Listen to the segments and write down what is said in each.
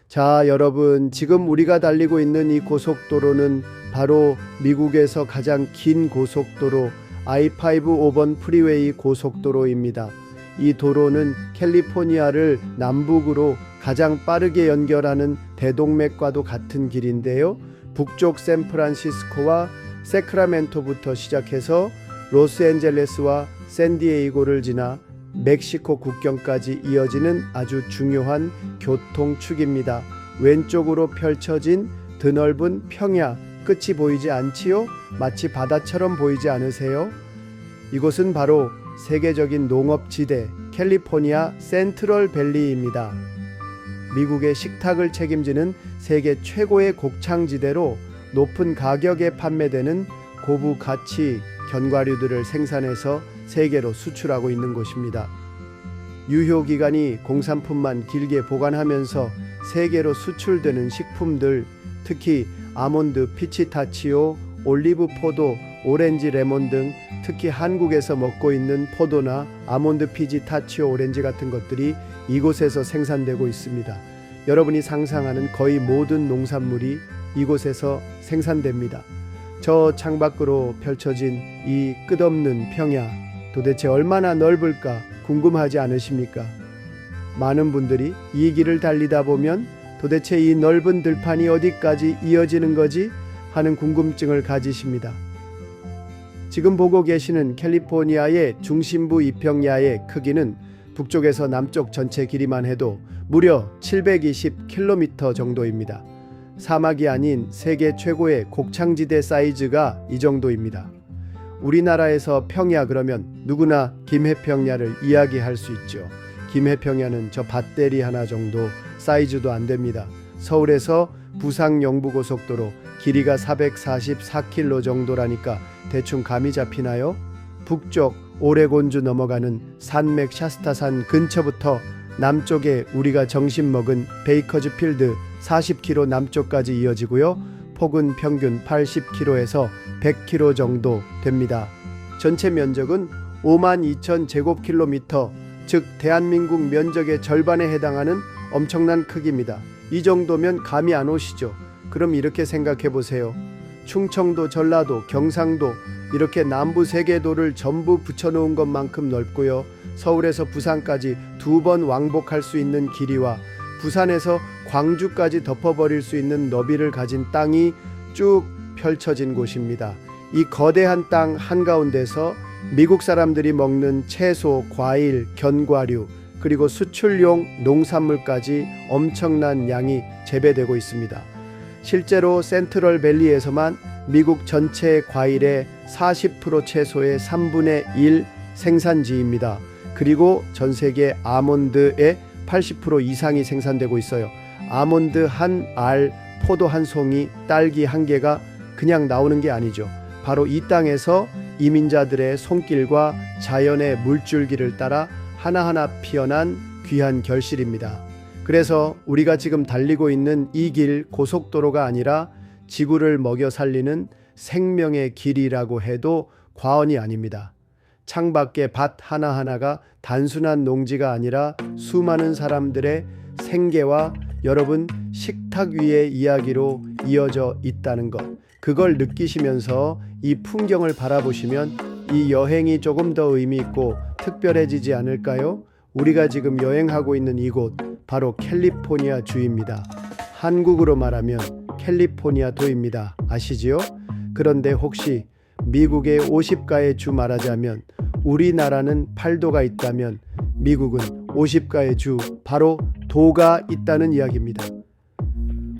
자, 여러분, 지금 우리가 달리고 있는 이 고속도로는 바로 미국에서 가장 긴 고속도로 I-5 5번 프리웨이 고속도로입니다. 이 도로는 캘리포니아를 남북으로 가장 빠르게 연결하는 대동맥과도 같은 길인데요. 북쪽 샌프란시스코와 세크라멘토부터 시작해서 로스앤젤레스와 샌디에이고를 지나 멕시코 국경까지 이어지는 아주 중요한 교통축입니다. 왼쪽으로 펼쳐진 드넓은 평야, 끝이 보이지 않지요? 마치 바다처럼 보이지 않으세요? 이곳은 바로 세계적인 농업지대 캘리포니아 센트럴 밸리입니다. 미국의 식탁을 책임지는 세계 최고의 곡창지대로 높은 가격에 판매되는 고부 가치 견과류들을 생산해서 세계로 수출하고 있는 곳입니다. 유효기간이 공산품만 길게 보관하면서 세계로 수출되는 식품들, 특히 아몬드 피치타치오, 올리브 포도, 오렌지 레몬 등 특히 한국에서 먹고 있는 포도나 아몬드 피치타치오 오렌지 같은 것들이 이곳에서 생산되고 있습니다. 여러분이 상상하는 거의 모든 농산물이 이곳에서 생산됩니다. 저 창밖으로 펼쳐진 이 끝없는 평야, 도대체 얼마나 넓을까 궁금하지 않으십니까? 많은 분들이 이 길을 달리다 보면 도대체 이 넓은 들판이 어디까지 이어지는 거지 하는 궁금증을 가지십니다. 지금 보고 계시는 캘리포니아의 중심부 이 평야의 크기는 북쪽에서 남쪽 전체 길이만 해도 무려 720km 정도입니다. 사막이 아닌 세계 최고의 곡창지대 사이즈가 이 정도입니다. 우리나라에서 평야 그러면 누구나 김해평야를 이야기할 수 있죠. 김해평야는 저 밭대리 하나 정도 사이즈도 안 됩니다. 서울에서 부산 영부고속도로 길이가 444km 정도라니까 대충 감이 잡히나요? 북쪽 오레곤주 넘어가는 산맥 샤스타산 근처부터 남쪽에 우리가 점심 먹은 베이커즈 필드 40km 남쪽까지 이어지고요. 폭은 평균 80km에서 100km 정도 됩니다. 전체 면적은 52,000제곱킬로미터, 즉 대한민국 면적의 절반에 해당하는 엄청난 크기입니다. 이 정도면 감이 안 오시죠? 그럼 이렇게 생각해 보세요. 충청도, 전라도, 경상도 이렇게 남부 세계도를 전부 붙여놓은 것만큼 넓고요. 서울에서 부산까지 2번 왕복할 수 있는 길이와 부산에서 광주까지 덮어버릴 수 있는 너비를 가진 땅이 쭉 펼쳐진 곳입니다. 이 거대한 땅 한가운데서 미국 사람들이 먹는 채소, 과일, 견과류 그리고 수출용 농산물까지 엄청난 양이 재배되고 있습니다. 실제로 센트럴 밸리에서만 미국 전체 과일의 40% 채소의 3분의 1 생산지입니다. 그리고 전 세계 아몬드의 80% 이상이 생산되고 있어요. 아몬드 한 알, 포도 한 송이, 딸기 한 개가 그냥 나오는 게 아니죠. 바로 이 땅에서 이민자들의 손길과 자연의 물줄기를 따라 하나하나 피어난 귀한 결실입니다. 그래서 우리가 지금 달리고 있는 이 길 고속도로가 아니라 지구를 먹여 살리는 생명의 길이라고 해도 과언이 아닙니다. 창밖의 밭 하나하나가 단순한 농지가 아니라 수많은 사람들의 생계와 여러분 식탁 위의 이야기로 이어져 있다는 것, 그걸 느끼시면서 이 풍경을 바라보시면 이 여행이 조금 더 의미 있고 특별해지지 않을까요? 우리가 지금 여행하고 있는 이곳 바로 캘리포니아 주입니다. 한국으로 말하면 캘리포니아 도입니다. 아시지요? 그런데 혹시 미국의 50가의 주 말하자면 우리나라는 8도가 있다면 미국은 50가의 주 바로 도가 있다는 이야기입니다.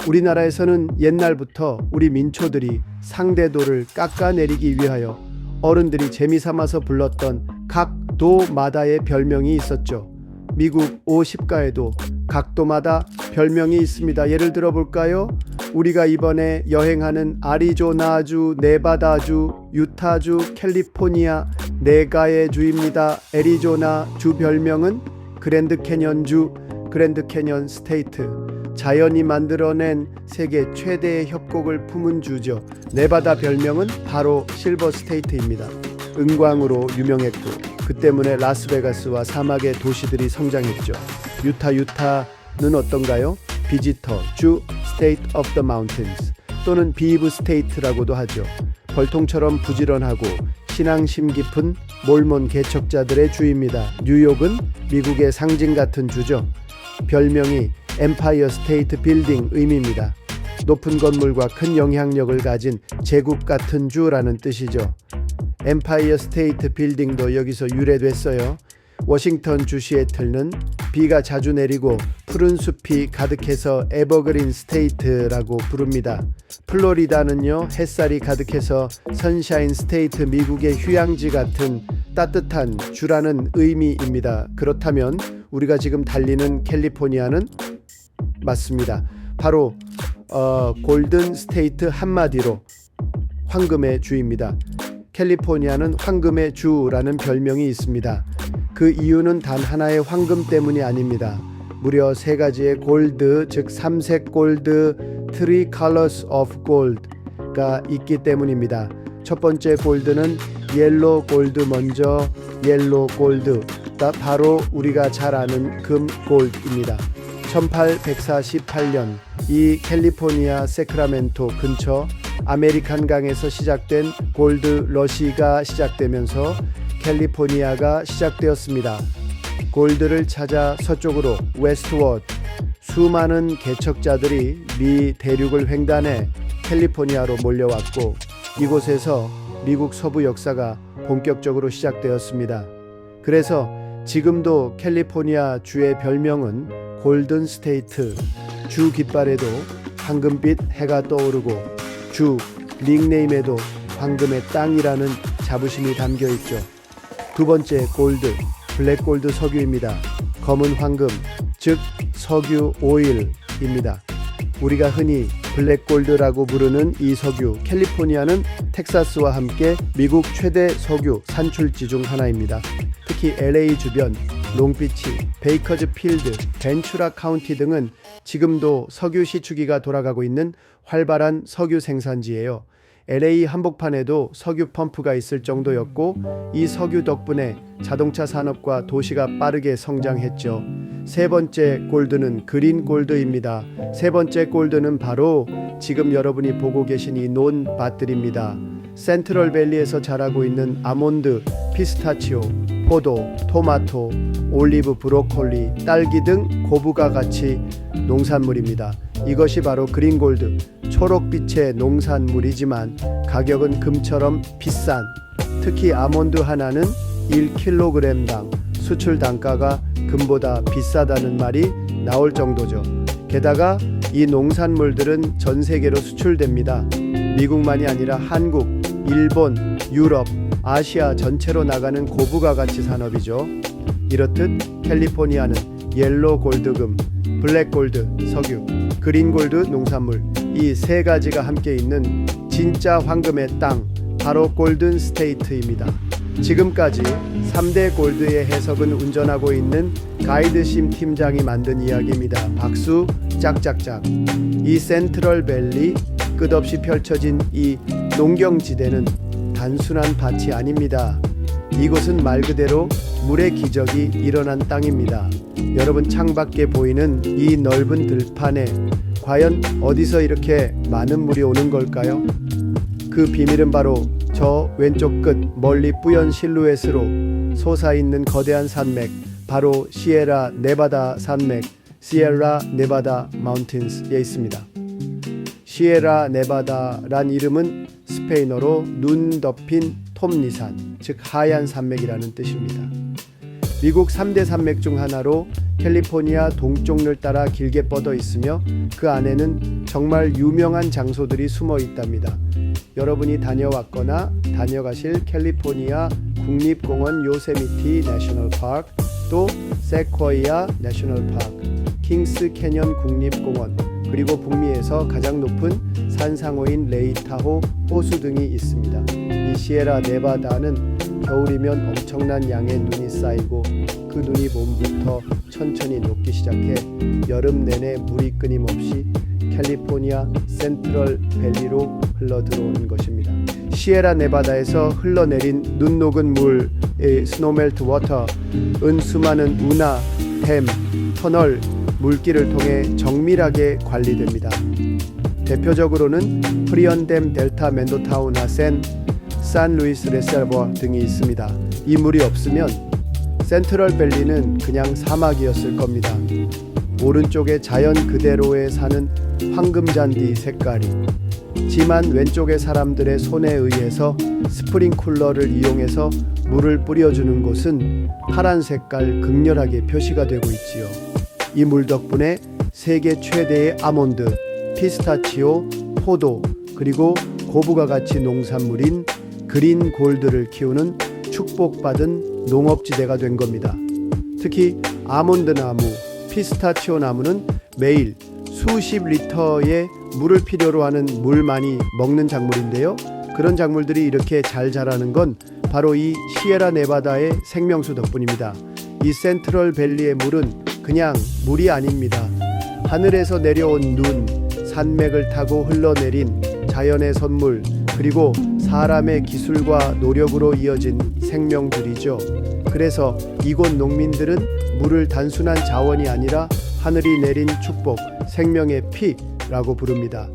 우리나라에서는 옛날부터 우리 민초들이 상대도를 깎아내리기 위하여 어른들이 재미삼아서 불렀던 각 도마다의 별명이 있었죠. 미국 50가에도 각 도마다 별명이 있습니다. 예를 들어 볼까요? 우리가 이번에 여행하는 아리조나주, 네바다주, 유타주, 캘리포니아 네가의 주입니다. 애리조나 주 별명은 그랜드 캐년주, 그랜드 캐년 스테이트. 자연이 만들어낸 세계 최대의 협곡을 품은 주죠. 네바다 별명은 바로 실버 스테이트입니다. 은광으로 유명했고 그 때문에 라스베가스와 사막의 도시들이 성장했죠. 유타는 어떤가요? 비지터, 주, State of the Mountains 또는 비브 스테이트라고도 하죠. 벌통처럼 부지런하고 신앙심 깊은 몰몬 개척자들의 주입니다. 뉴욕은 미국의 상징 같은 주죠. 별명이 엠파이어 스테이트 빌딩 의미입니다. 높은 건물과 큰 영향력을 가진 제국 같은 주라는 뜻이죠. 엠파이어 스테이트 빌딩도 여기서 유래됐어요. 워싱턴 주 시애틀은 비가 자주 내리고 푸른 숲이 가득해서 에버그린 스테이트라고 부릅니다. 플로리다는요, 햇살이 가득해서 선샤인 스테이트, 미국의 휴양지 같은 따뜻한 주라는 의미입니다. 그렇다면 우리가 지금 달리는 캘리포니아는 맞습니다. 바로 골든 스테이트, 한마디로 황금의 주입니다. 캘리포니아는 황금의 주라는 별명이 있습니다. 그 이유는 단 하나의 황금 때문이 아닙니다. 무려 3가지의 골드, 즉 삼색 골드, Three Colors of Gold가 있기 때문입니다. 첫 번째 골드는 옐로 골드, 먼저 옐로 골드, 바로 우리가 잘 아는 금 골드입니다. 1848년 이 캘리포니아 세크라멘토 근처 아메리칸 강에서 시작된 골드 러시가 시작되면서 캘리포니아가 시작되었습니다. 골드를 찾아 서쪽으로 웨스트워드 수많은 개척자들이 미 대륙을 횡단해 캘리포니아로 몰려왔고 이곳에서 미국 서부 역사가 본격적으로 시작되었습니다. 그래서 지금도 캘리포니아 주의 별명은 골든 스테이트, 주 깃발에도 황금빛 해가 떠오르고 주 닉네임에도 황금의 땅이라는 자부심이 담겨 있죠. 두 번째 골드, 블랙 골드 석유입니다. 검은 황금, 즉 석유 오일입니다. 우리가 흔히 블랙 골드라고 부르는 이 석유, 캘리포니아는 텍사스와 함께 미국 최대 석유 산출지 중 하나입니다. 특히 LA 주변, 롱비치, 베이커즈 필드, 벤츄라 카운티 등은 지금도 석유 시추기가 돌아가고 있는 활발한 석유 생산지예요. LA 한복판에도 석유 펌프가 있을 정도였고 이 석유 덕분에 자동차 산업과 도시가 빠르게 성장했죠. 세 번째 골드는 그린 골드입니다. 세 번째 골드는 바로 지금 여러분이 보고 계신 이 논밭들입니다. 센트럴밸리에서 자라고 있는 아몬드, 피스타치오, 포도, 토마토, 올리브, 브로콜리, 딸기 등 고부가 가치 농산물입니다. 이것이 바로 그린골드, 초록빛의 농산물이지만 가격은 금처럼 비싼, 특히 아몬드 하나는 1kg당 수출 단가가 금보다 비싸다는 말이 나올 정도죠. 게다가 이 농산물들은 전 세계로 수출됩니다. 미국만이 아니라 한국, 일본, 유럽, 아시아 전체로 나가는 고부가 가치 산업이죠. 이렇듯 캘리포니아는 옐로 골드금, 블랙 골드 석유, 그린 골드 농산물, 이 세 가지가 함께 있는 진짜 황금의 땅, 바로 골든 스테이트입니다. 지금까지 3대 골드의 해석은 운전하고 있는 가이드심 팀장이 만든 이야기입니다. 박수 짝짝짝. 이 센트럴밸리, 끝없이 펼쳐진 이 농경지대는 단순한 밭이 아닙니다. 이곳은 말 그대로 물의 기적이 일어난 땅입니다. 여러분, 창밖에 보이는 이 넓은 들판에 과연 어디서 이렇게 많은 물이 오는 걸까요? 그 비밀은 바로 저 왼쪽 끝 멀리 뿌연 실루엣으로 솟아있는 거대한 산맥, 바로 시에라 네바다 산맥, 시에라 네바다 마운틴스에 있습니다. 시에라 네바다란 이름은 스페인어로 눈 덮인 톱니산, 즉 하얀 산맥이라는 뜻입니다. 미국 3대 산맥 중 하나로 캘리포니아 동쪽을 따라 길게 뻗어 있으며 그 안에는 정말 유명한 장소들이 숨어 있답니다. 여러분이 다녀왔거나 다녀가실 캘리포니아 국립공원 요세미티 내셔널 파크, 또 세코이아 내셔널 파크, 킹스 캐년 국립공원, 그리고 북미에서 가장 높은 산상호인 레이타호 호수 등이 있습니다. 이 시에라 네바다는 겨울이면 엄청난 양의 눈이 쌓이고 그 눈이 봄부터 천천히 녹기 시작해 여름 내내 물이 끊임없이 캘리포니아 센트럴 밸리로 흘러들어오는 것입니다. 시에라 네바다에서 흘러내린 눈 녹은 물의 스노멜트 워터은 수많은 운하, 댐, 터널, 물길을 통해 정밀하게 관리됩니다. 대표적으로는 프리언댐, 델타 맨도타운 하센, 산루이스 레servoir 등이 있습니다. 이 물이 없으면 센트럴밸리는 그냥 사막이었을 겁니다. 오른쪽에 자연 그대로에 사는 황금잔디 색깔이, 지만 왼쪽의 사람들의 손에 의해서 스프링쿨러를 이용해서 물을 뿌려주는 곳은 파란 색깔 극렬하게 표시가 되고 있지요. 이 물 덕분에 세계 최대의 아몬드, 피스타치오, 포도, 그리고 고부가 가치 농산물인 그린 골드를 키우는 축복받은 농업지대가 된 겁니다. 특히 아몬드 나무, 피스타치오 나무는 매일 수십 리터의 물을 필요로 하는 물 많이 먹는 작물인데요. 그런 작물들이 이렇게 잘 자라는 건 바로 이 시에라 네바다의 생명수 덕분입니다. 이 센트럴밸리의 물은 그냥 물이 아닙니다. 하늘에서 내려온 눈, 산맥을 타고 흘러내린 자연의 선물, 그리고 사람의 기술과 노력으로 이어진 생명들이죠. 그래서 이곳 농민들은 물을 단순한 자원이 아니라 하늘이 내린 축복, 생명의 피라고 부릅니다.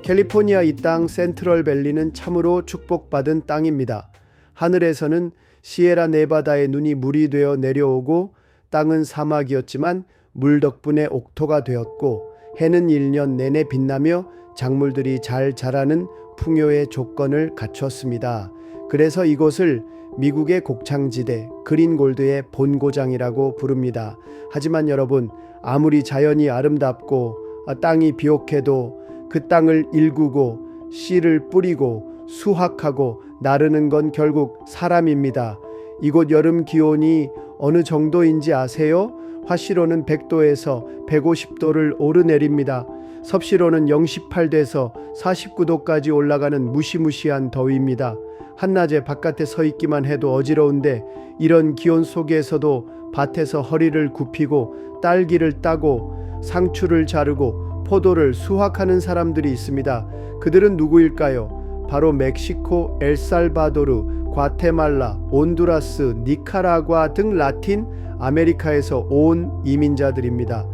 캘리포니아 이 땅 센트럴밸리는 참으로 축복받은 땅입니다. 하늘에서는 시에라 네바다의 눈이 물이 되어 내려오고 땅은 사막이었지만 물 덕분에 옥토가 되었고 해는 1년 내내 빛나며 작물들이 잘 자라는 풍요의 조건을 갖췄습니다. 그래서 이곳을 미국의 곡창지대, 그린골드의 본고장이라고 부릅니다. 하지만 여러분, 아무리 자연이 아름답고 땅이 비옥해도 그 땅을 일구고 씨를 뿌리고 수확하고 나르는 건 결국 사람입니다. 이곳 여름 기온이 어느 정도인지 아세요? 화씨로는 100도에서 150도를 오르내립니다. 섭씨로는 0.18도에서 49도까지 올라가는 무시무시한 더위입니다. 한낮에 바깥에 서 있기만 해도 어지러운데 이런 기온 속에서도 밭에서 허리를 굽히고 딸기를 따고 상추를 자르고 포도를 수확하는 사람들이 있습니다. 그들은 누구일까요? 바로 멕시코, 엘살바도르, 과테말라, 온두라스, 니카라과 등 라틴 아메리카에서 온 이민자들입니다.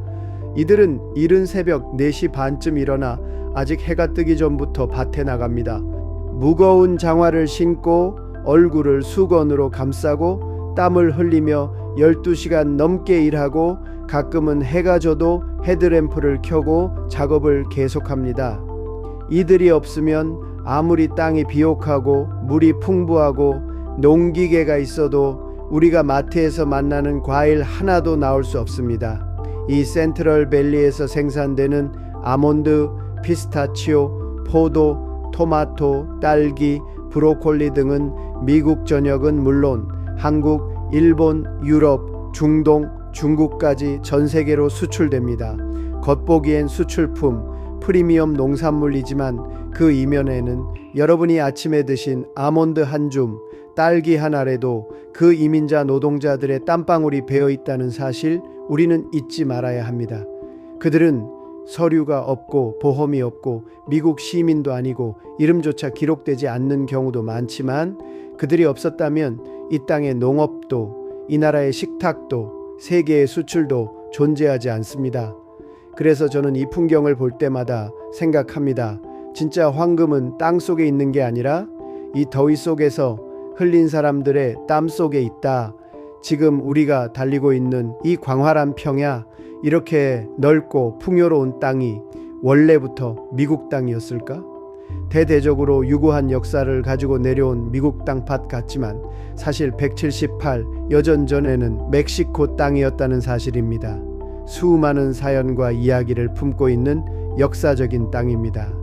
이들은 이른 새벽 4시 반쯤 일어나 아직 해가 뜨기 전부터 밭에 나갑니다. 무거운 장화를 신고 얼굴을 수건으로 감싸고 땀을 흘리며 12시간 넘게 일하고 가끔은 해가 져도 헤드램프를 켜고 작업을 계속합니다. 이들이 없으면 아무리 땅이 비옥하고 물이 풍부하고 농기계가 있어도 우리가 마트에서 만나는 과일 하나도 나올 수 없습니다. 이 센트럴밸리에서 생산되는 아몬드, 피스타치오, 포도, 토마토, 딸기, 브로콜리 등은 미국 전역은 물론 한국, 일본, 유럽, 중동, 중국까지 전 세계로 수출됩니다. 겉보기엔 수출품, 프리미엄 농산물이지만 그 이면에는 여러분이 아침에 드신 아몬드 한 줌, 딸기 한 알에도 그 이민자 노동자들의 땀방울이 배어 있다는 사실 우리는 잊지 말아야 합니다. 그들은 서류가 없고 보험이 없고 미국 시민도 아니고 이름조차 기록되지 않는 경우도 많지만 그들이 없었다면 이 땅의 농업도 이 나라의 식탁도 세계의 수출도 존재하지 않습니다. 그래서 저는 이 풍경을 볼 때마다 생각합니다. 진짜 황금은 땅 속에 있는 게 아니라 이 더위 속에서 흘린 사람들의 땀 속에 있다. 지금 우리가 달리고 있는 이 광활한 평야, 이렇게 넓고 풍요로운 땅이 원래부터 미국 땅이었을까? 대대적으로 유구한 역사를 가지고 내려온 미국 땅밭 같지만 사실 178 여전 전에는 멕시코 땅이었다는 사실입니다. 수많은 사연과 이야기를 품고 있는 역사적인 땅입니다.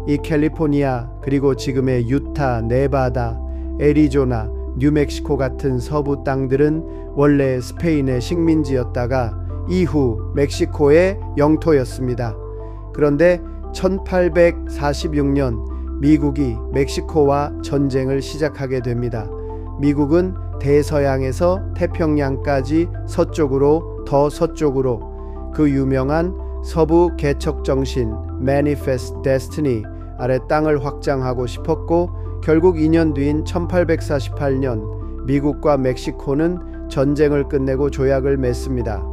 이 캘리포니아, 그리고 지금의 유타, 네바다, 애리조나, 뉴멕시코 같은 서부 땅들은 원래 스페인의 식민지였다가 이후 멕시코의 영토였습니다. 그런데 1846년 미국이 멕시코와 전쟁을 시작하게 됩니다. 미국은 대서양에서 태평양까지 서쪽으로 더 서쪽으로 그 유명한 서부 개척정신 Manifest Destiny 아래 땅을 확장하고 싶었고 결국 2년 뒤인 1848년 미국과 멕시코는 전쟁을 끝내고 조약을 맺습니다.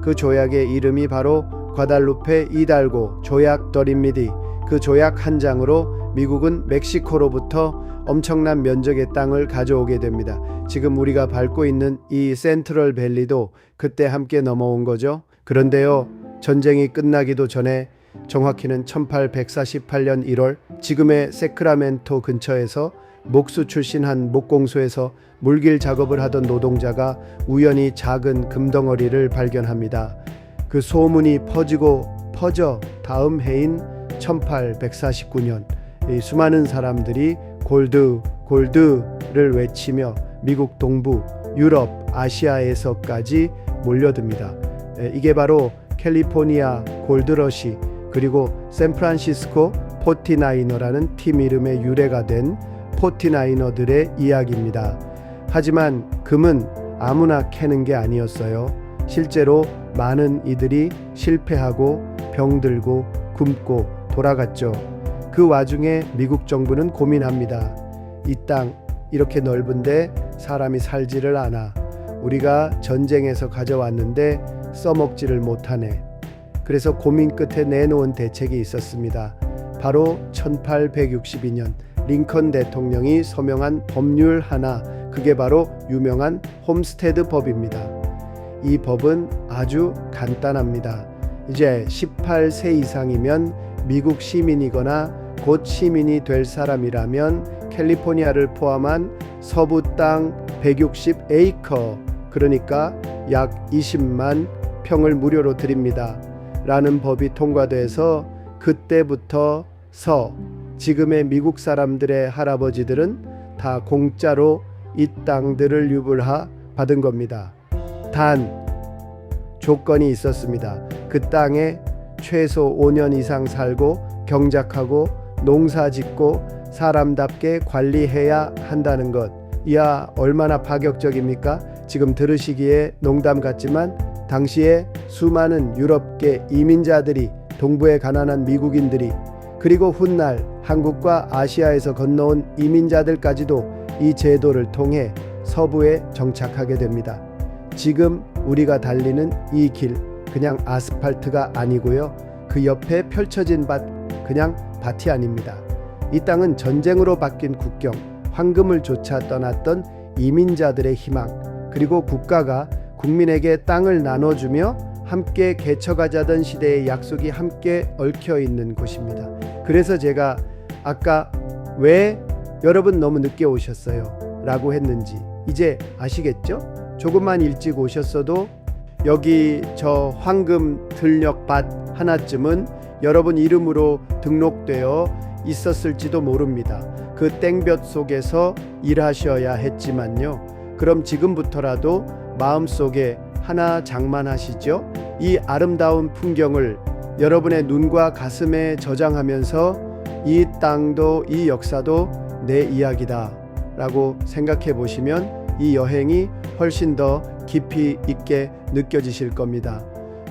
그 조약의 이름이 바로 과달루페 이달고 조약더입니다. 그 조약 한 장으로 미국은 멕시코로부터 엄청난 면적의 땅을 가져오게 됩니다. 지금 우리가 밟고 있는 이 센트럴 밸리도 그때 함께 넘어온 거죠. 그런데요, 전쟁이 끝나기도 전에 정확히는 1848년 1월 지금의 세크라멘토 근처에서 목수 출신 한 목공소에서 물길 작업을 하던 노동자가 우연히 작은 금덩어리를 발견합니다. 그 소문이 퍼져 다음 해인 1849년 이 수많은 사람들이 골드를 외치며 미국 동부, 유럽, 아시아에서까지 몰려듭니다. 이게 바로 캘리포니아 골드러시 그리고 샌프란시스코 포티나이너라는 팀 이름의 유래가 된 포티나이너들의 이야기입니다. 하지만 금은 아무나 캐는 게 아니었어요. 실제로 많은 이들이 실패하고 병들고 굶고 돌아갔죠. 그 와중에 미국 정부는 고민합니다. 이 땅 이렇게 넓은데 사람이 살지를 않아. 우리가 전쟁에서 가져왔는데 써먹지를 못하네. 그래서 고민 끝에 내놓은 대책이 있었습니다. 바로 1862년 링컨 대통령이 서명한 법률 하나, 그게 바로 유명한 홈스테드 법입니다. 이 법은 아주 간단합니다. 이제 18세 이상이면 미국 시민이거나 곧 시민이 될 사람이라면 캘리포니아를 포함한 서부 땅 160에이커, 그러니까 약 20만 평을 무료로 드립니다. 라는 법이 통과돼서 그때부터 지금의 미국 사람들의 할아버지들은 다 공짜로 이 땅들을 유불하 받은 겁니다. 단 조건이 있었습니다. 그 땅에 최소 5년 이상 살고 경작하고 농사 짓고 사람답게 관리해야 한다는 것. 이야 얼마나 파격적입니까? 지금 들으시기에 농담 같지만 당시에 수많은 유럽계 이민자들이, 동부의 가난한 미국인들이, 그리고 훗날 한국과 아시아에서 건너온 이민자들까지도 이 제도를 통해 서부에 정착하게 됩니다. 지금 우리가 달리는 이 길, 그냥 아스팔트가 아니고요. 그 옆에 펼쳐진 밭, 그냥 밭이 아닙니다. 이 땅은 전쟁으로 바뀐 국경, 황금을 쫓아 떠났던 이민자들의 희망, 그리고 국가가 국민에게 땅을 나눠주며 함께 개척하자던 시대의 약속이 함께 얽혀 있는 곳입니다. 그래서 제가 아까 왜 여러분 너무 늦게 오셨어요? 라고 했는지 이제 아시겠죠? 조금만 일찍 오셨어도 여기 저 황금 들녘밭 하나쯤은 여러분 이름으로 등록되어 있었을지도 모릅니다. 그 땡볕 속에서 일하셔야 했지만요. 그럼 지금부터라도 마음속에 하나 장만하시죠. 이 아름다운 풍경을 여러분의 눈과 가슴에 저장하면서 이 땅도 이 역사도 내 이야기다 라고 생각해 보시면 이 여행이 훨씬 더 깊이 있게 느껴지실 겁니다.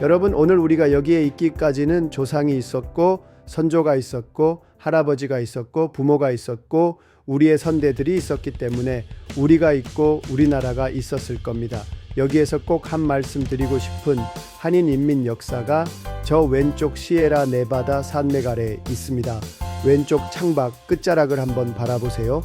여러분, 오늘 우리가 여기에 있기까지는 조상이 있었고 선조가 있었고 할아버지가 있었고 부모가 있었고 우리의 선대들이 있었기 때문에 우리가 있고 우리나라가 있었을 겁니다. 여기에서 꼭 한 말씀 드리고 싶은 한인 인민 역사가 저 왼쪽 시에라 네바다 산맥 아래에 있습니다. 왼쪽 창밖 끝자락을 한번 바라보세요.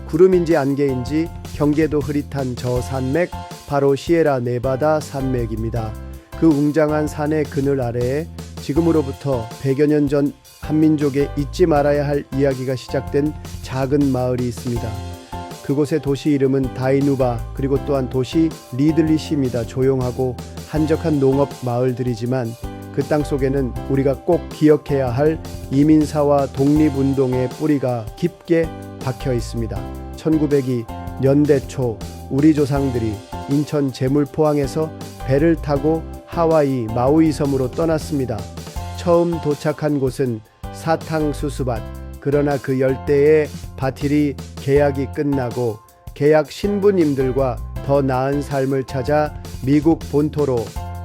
구름인지 안개인지 경계도 흐릿한 저 산맥, 바로 시에라 네바다 산맥입니다. 그 웅장한 산의 그늘 아래에 지금으로부터 100여 년 전 한민족의 잊지 말아야 할 이야기가 시작된 작은 마을이 있습니다. 그곳의 도시 이름은 다이누바, 그리고 또한 도시 리들리시입니다. 조용하고 한적한 농업 마을들이지만 그 땅 속에는 우리가 꼭 기억해야 할 이민사와 독립운동의 뿌리가 깊게 박혀 있습니다. 1902 년대 초 우리 조상들이 인천 제물포항에서 배를 타고 하와이 마우이 섬으로 떠났습니다. 처음 도착한 곳은 사탕수수밭. 그러나 그 열대의 밭일이 계약이 끝나고 계약 신부님들과 더 나은 삶을 찾아 미국 본토로,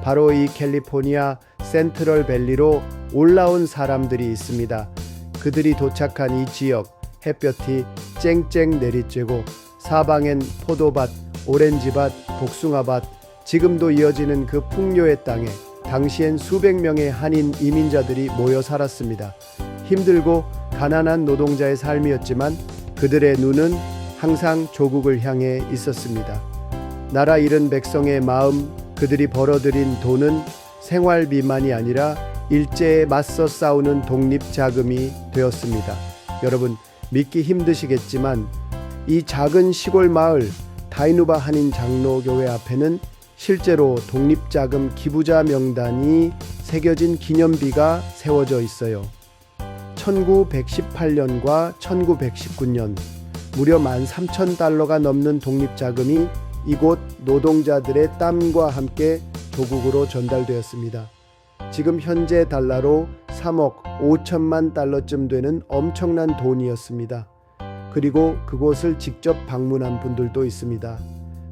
바로 이 캘리포니아 센트럴 밸리로 올라온 사람들이 있습니다. 그들이 도착한 이 지역, 햇볕이 쨍쨍 내리쬐고 사방엔 포도밭, 오렌지밭, 복숭아밭, 지금도 이어지는 그 풍요의 땅에 당시엔 수백 명의 한인 이민자들이 모여 살았습니다. 힘들고 가난한 노동자의 삶이었지만 그들의 눈은 항상 조국을 향해 있었습니다. 나라 잃은 백성의 마음, 그들이 벌어들인 돈은 생활비만이 아니라 일제에 맞서 싸우는 독립자금이 되었습니다. 여러분, 믿기 힘드시겠지만 이 작은 시골 마을 다이누바 한인 장로교회 앞에는 실제로 독립자금 기부자 명단이 새겨진 기념비가 세워져 있어요. 1918년과 1919년 무려 13,000달러가 넘는 독립자금이 이곳 노동자들의 땀과 함께 조국으로 전달되었습니다. 지금 현재 달러로 3억 5천만 달러쯤 되는 엄청난 돈이었습니다. 그리고 그곳을 직접 방문한 분들도 있습니다.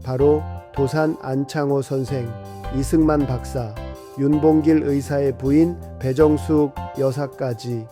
바로 도산 안창호 선생, 이승만 박사, 윤봉길 의사의 부인 배정숙 여사까지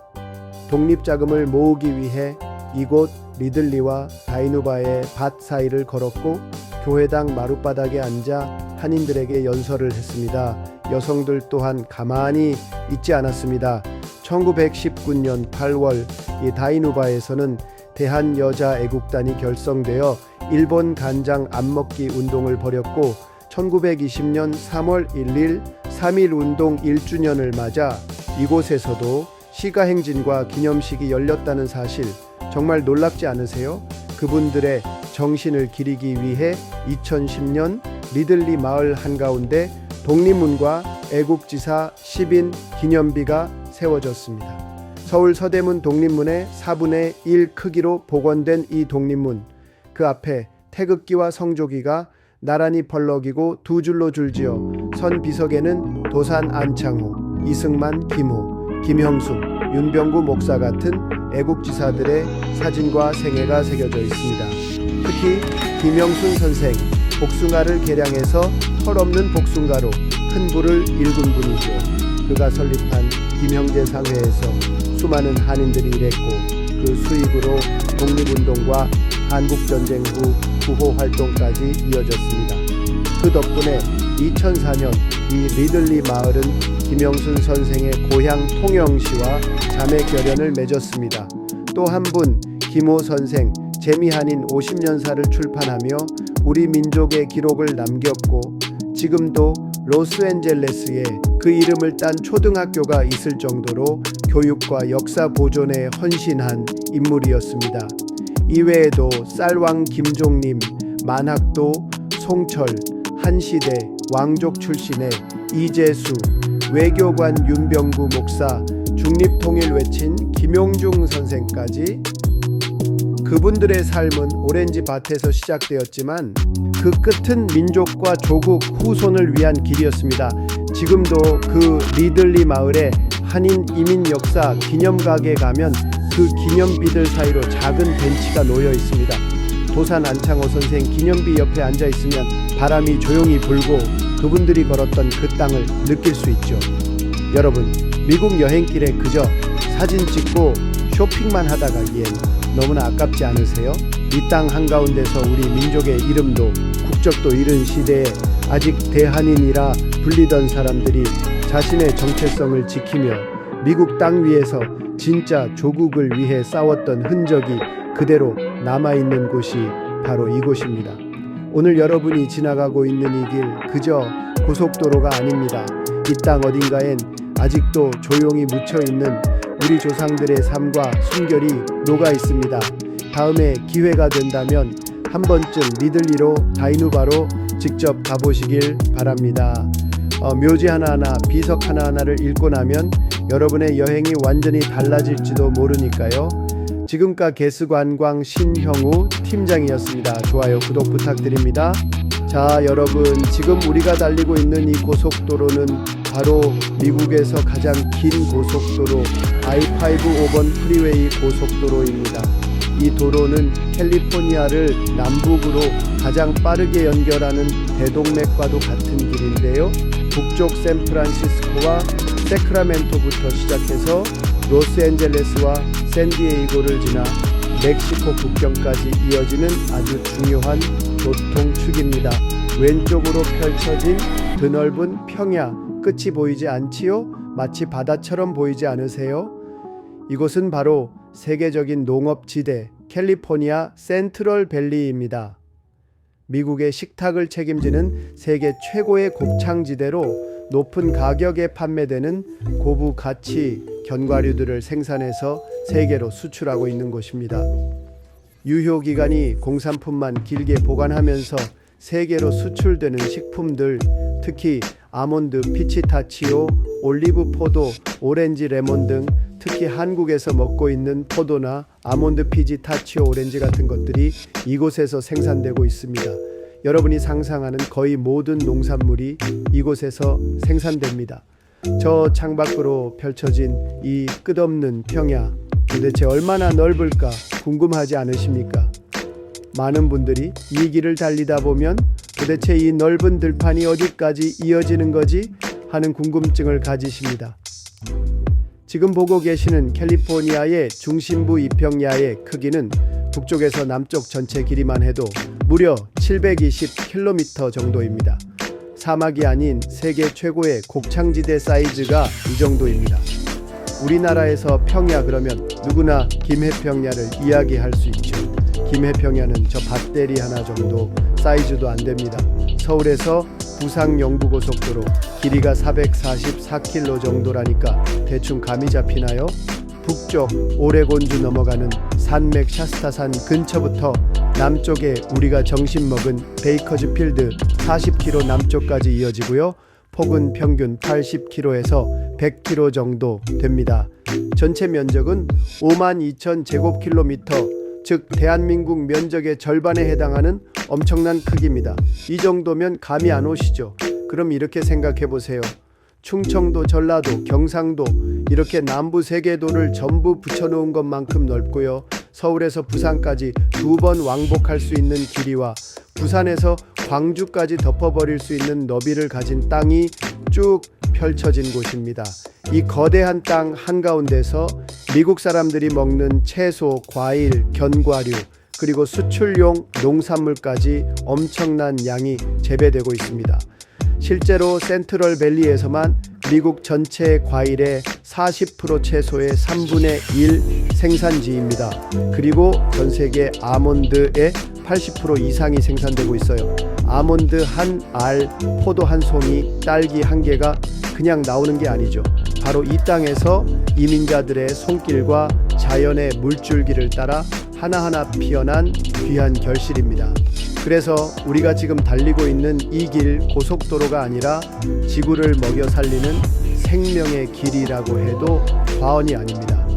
독립자금을 모으기 위해 이곳 리들리와 다이누바의 밭 사이를 걸었고 교회당 마룻바닥에 앉아 한인들에게 연설을 했습니다. 여성들 또한 가만히 있지 않았습니다. 1919년 8월 이 다이누바에서는 대한여자애국단이 결성되어 일본 간장 안 먹기 운동을 벌였고 1920년 3월 1일 3.1운동 1주년을 맞아 이곳에서도 시가행진과 기념식이 열렸다는 사실 정말 놀랍지 않으세요? 그분들의 정신을 기리기 위해 2010년 리들리 마을 한가운데 독립문과 애국지사 10인 기념비가 세워졌습니다. 서울 서대문 독립문의 4분의 1 크기로 복원된 이 독립문, 그 앞에 태극기와 성조기가 나란히 펄럭이고 두 줄로 줄지어 선 비석에는 도산 안창호, 이승만, 김호, 김형순, 윤병구 목사 같은 애국지사들의 사진과 생애가 새겨져 있습니다. 특히 김형순 선생, 복숭아를 개량해서 털없는 복숭아로 큰 부를 일군 분이죠. 그가 설립한 김형제상회에서 수많은 한인들이 일했고 그 수익으로 독립운동과 한국전쟁 후 구호 활동까지 이어졌습니다. 그 덕분에 2004년 이 리들리 마을은 김형순 선생의 고향 통영시와 자매결연을 맺었습니다. 또 한 분 김호 선생 재미한인 50년사를 출판하며 우리 민족의 기록을 남겼고 지금도 로스앤젤레스에 그 이름을 딴 초등학교가 있을 정도로 교육과 역사 보존에 헌신한 인물이었습니다. 이외에도 쌀왕 김종림, 만학도, 송철, 한시대, 왕족 출신의 이재수, 외교관 윤병구 목사, 중립통일 외친 김용중 선생까지 그분들의 삶은 오렌지 밭에서 시작되었지만 그 끝은 민족과 조국 후손을 위한 길이었습니다. 지금도 그 리들리 마을의 한인 이민 역사 기념각에 가면 그 기념비들 사이로 작은 벤치가 놓여 있습니다. 도산 안창호 선생 기념비 옆에 앉아 있으면 바람이 조용히 불고 그분들이 걸었던 그 땅을 느낄 수 있죠. 여러분, 미국 여행길에 그저 사진 찍고 쇼핑만 하다 가기엔 너무나 아깝지 않으세요? 이 땅 한가운데서 우리 민족의 이름도 국적도 잃은 시대에 아직 대한인이라 불리던 사람들이 자신의 정체성을 지키며 미국 땅 위에서 진짜 조국을 위해 싸웠던 흔적이 그대로 남아있는 곳이 바로 이곳입니다. 오늘 여러분이 지나가고 있는 이 길 그저 고속도로가 아닙니다. 이 땅 어딘가엔 아직도 조용히 묻혀있는 우리 조상들의 삶과 순결이 녹아 있습니다. 다음에 기회가 된다면 한 번쯤 리들리로 다이누바로 직접 가보시길 바랍니다. 묘지 하나하나 비석 하나하나를 읽고 나면 여러분의 여행이 완전히 달라질지도 모르니까요. 지금까지 개스관광 신형우 팀장이었습니다. 좋아요, 구독 부탁드립니다. 자, 여러분, 지금 우리가 달리고 있는 이 고속도로는 바로 미국에서 가장 긴 고속도로 I-5 5번 프리웨이 고속도로입니다. 이 도로는 캘리포니아를 남북으로 가장 빠르게 연결하는 대동맥과도 같은 길인데요. 북쪽 샌프란시스코와 세크라멘토부터 시작해서 로스앤젤레스와 샌디에이고를 지나 멕시코 국경까지 이어지는 아주 중요한 교통축입니다. 왼쪽으로 펼쳐진 드넓은 평야 끝이 보이지 않지요? 마치 바다처럼 보이지 않으세요? 이곳은 바로 세계적인 농업지대 캘리포니아 센트럴 밸리입니다. 미국의 식탁을 책임지는 세계 최고의 곡창지대로 높은 가격에 판매되는 고부 가치 견과류들을 생산해서 세계로 수출하고 있는 곳입니다. 유효기간이 공산품만 길게 보관하면서 세계로 수출되는 식품들, 특히 아몬드, 피치타치오, 올리브 포도, 오렌지 레몬 등 특히 한국에서 먹고 있는 포도나 아몬드 피치타치오 오렌지 같은 것들이 이곳에서 생산되고 있습니다. 여러분이 상상하는 거의 모든 농산물이 이곳에서 생산됩니다. 저 창밖으로 펼쳐진 이 끝없는 평야, 도대체 얼마나 넓을까 궁금하지 않으십니까? 많은 분들이 이 길을 달리다 보면 도대체 이 넓은 들판이 어디까지 이어지는 거지 하는 궁금증을 가지십니다. 지금 보고 계시는 캘리포니아의 중심부 이평야의 크기는 북쪽에서 남쪽 전체 길이만 해도 무려 720km 정도입니다. 사막이 아닌 세계 최고의 곡창지대 사이즈가 이 정도입니다. 우리나라에서 평야 그러면 누구나 김해평야를 이야기할 수 있죠. 김해평야는 저 밭대리 하나 정도 사이즈도 안 됩니다. 서울에서 부산 영부고속도로 길이가 444km 정도라니까 대충 감이 잡히나요? 북쪽 오레곤주 넘어가는 산맥 샤스타산 근처부터 남쪽에 우리가 점심 먹은 베이커즈 필드 40km 남쪽까지 이어지고요. 폭은 평균 80km에서 100km 정도 됩니다. 전체 면적은 52,000제곱킬로미터, 즉 대한민국 면적의 절반에 해당하는 엄청난 크기입니다. 이 정도면 감이 안 오시죠? 그럼 이렇게 생각해 보세요. 충청도, 전라도, 경상도 이렇게 남부 세계도를 전부 붙여놓은 것만큼 넓고요. 서울에서 부산까지 2번 왕복할 수 있는 길이와 부산에서 광주까지 덮어버릴 수 있는 너비를 가진 땅이 쭉 펼쳐진 곳입니다. 이 거대한 땅 한가운데서 미국 사람들이 먹는 채소, 과일, 견과류 그리고 수출용 농산물까지 엄청난 양이 재배되고 있습니다. 실제로 센트럴 밸리에서만 미국 전체 과일의 40% 채소의 3분의 1 생산지입니다. 그리고 전 세계 아몬드의 80% 이상이 생산되고 있어요. 아몬드 한 알, 포도 한 송이, 딸기 한 개가 그냥 나오는 게 아니죠. 바로 이 땅에서 이민자들의 손길과 자연의 물줄기를 따라 하나하나 피어난 귀한 결실입니다. 그래서 우리가 지금 달리고 있는 이 길 고속도로가 아니라 지구를 먹여 살리는 생명의 길이라고 해도 과언이 아닙니다.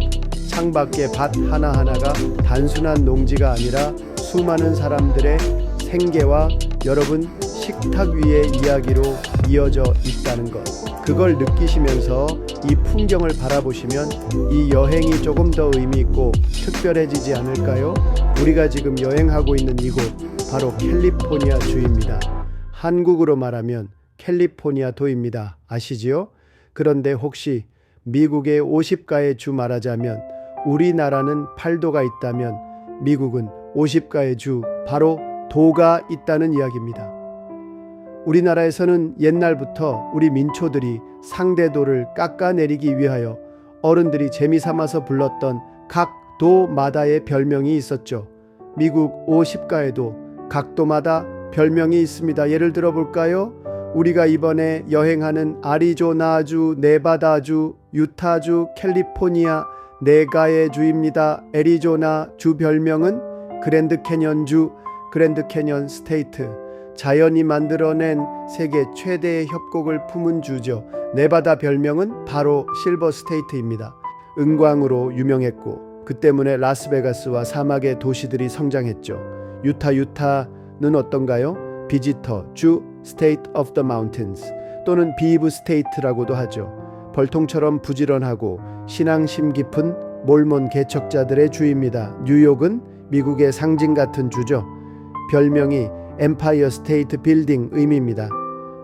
창밖의 밭 하나하나가 단순한 농지가 아니라 수많은 사람들의 생계와 여러분 식탁 위의 이야기로 이어져 있다는 것, 그걸 느끼시면서 이 풍경을 바라보시면 이 여행이 조금 더 의미 있고 특별해지지 않을까요? 우리가 지금 여행하고 있는 이곳 바로 캘리포니아 주입니다. 한국으로 말하면 캘리포니아 도입니다. 아시지요? 그런데 혹시 미국의 50가의 주 말하자면 우리나라는 8도가 있다면 미국은 50가의 주 바로 도가 있다는 이야기입니다. 우리나라에서는 옛날부터 우리 민초들이 상대도를 깎아내리기 위하여 어른들이 재미삼아서 불렀던 각 도마다의 별명이 있었죠. 미국 50가에도 각 도마다 별명이 있습니다. 예를 들어 볼까요? 우리가 이번에 여행하는 아리조나주, 네바다주, 유타주, 캘리포니아 네가의 주입니다. 애리조나 주 별명은 그랜드 캐년주, 그랜드 캐년 스테이트. 자연이 만들어낸 세계 최대의 협곡을 품은 주죠. 네바다 별명은 바로 실버 스테이트입니다. 은광으로 유명했고 그 때문에 라스베가스와 사막의 도시들이 성장했죠. 유타는 어떤가요? 비지터 주, 스테이트 오브 더 마운틴스 또는 비브 스테이트라고도 하죠. 벌통처럼 부지런하고 신앙심 깊은 몰몬 개척자들의 주입니다. 뉴욕은 미국의 상징 같은 주죠. 별명이 엠파이어 스테이트 빌딩 의미입니다.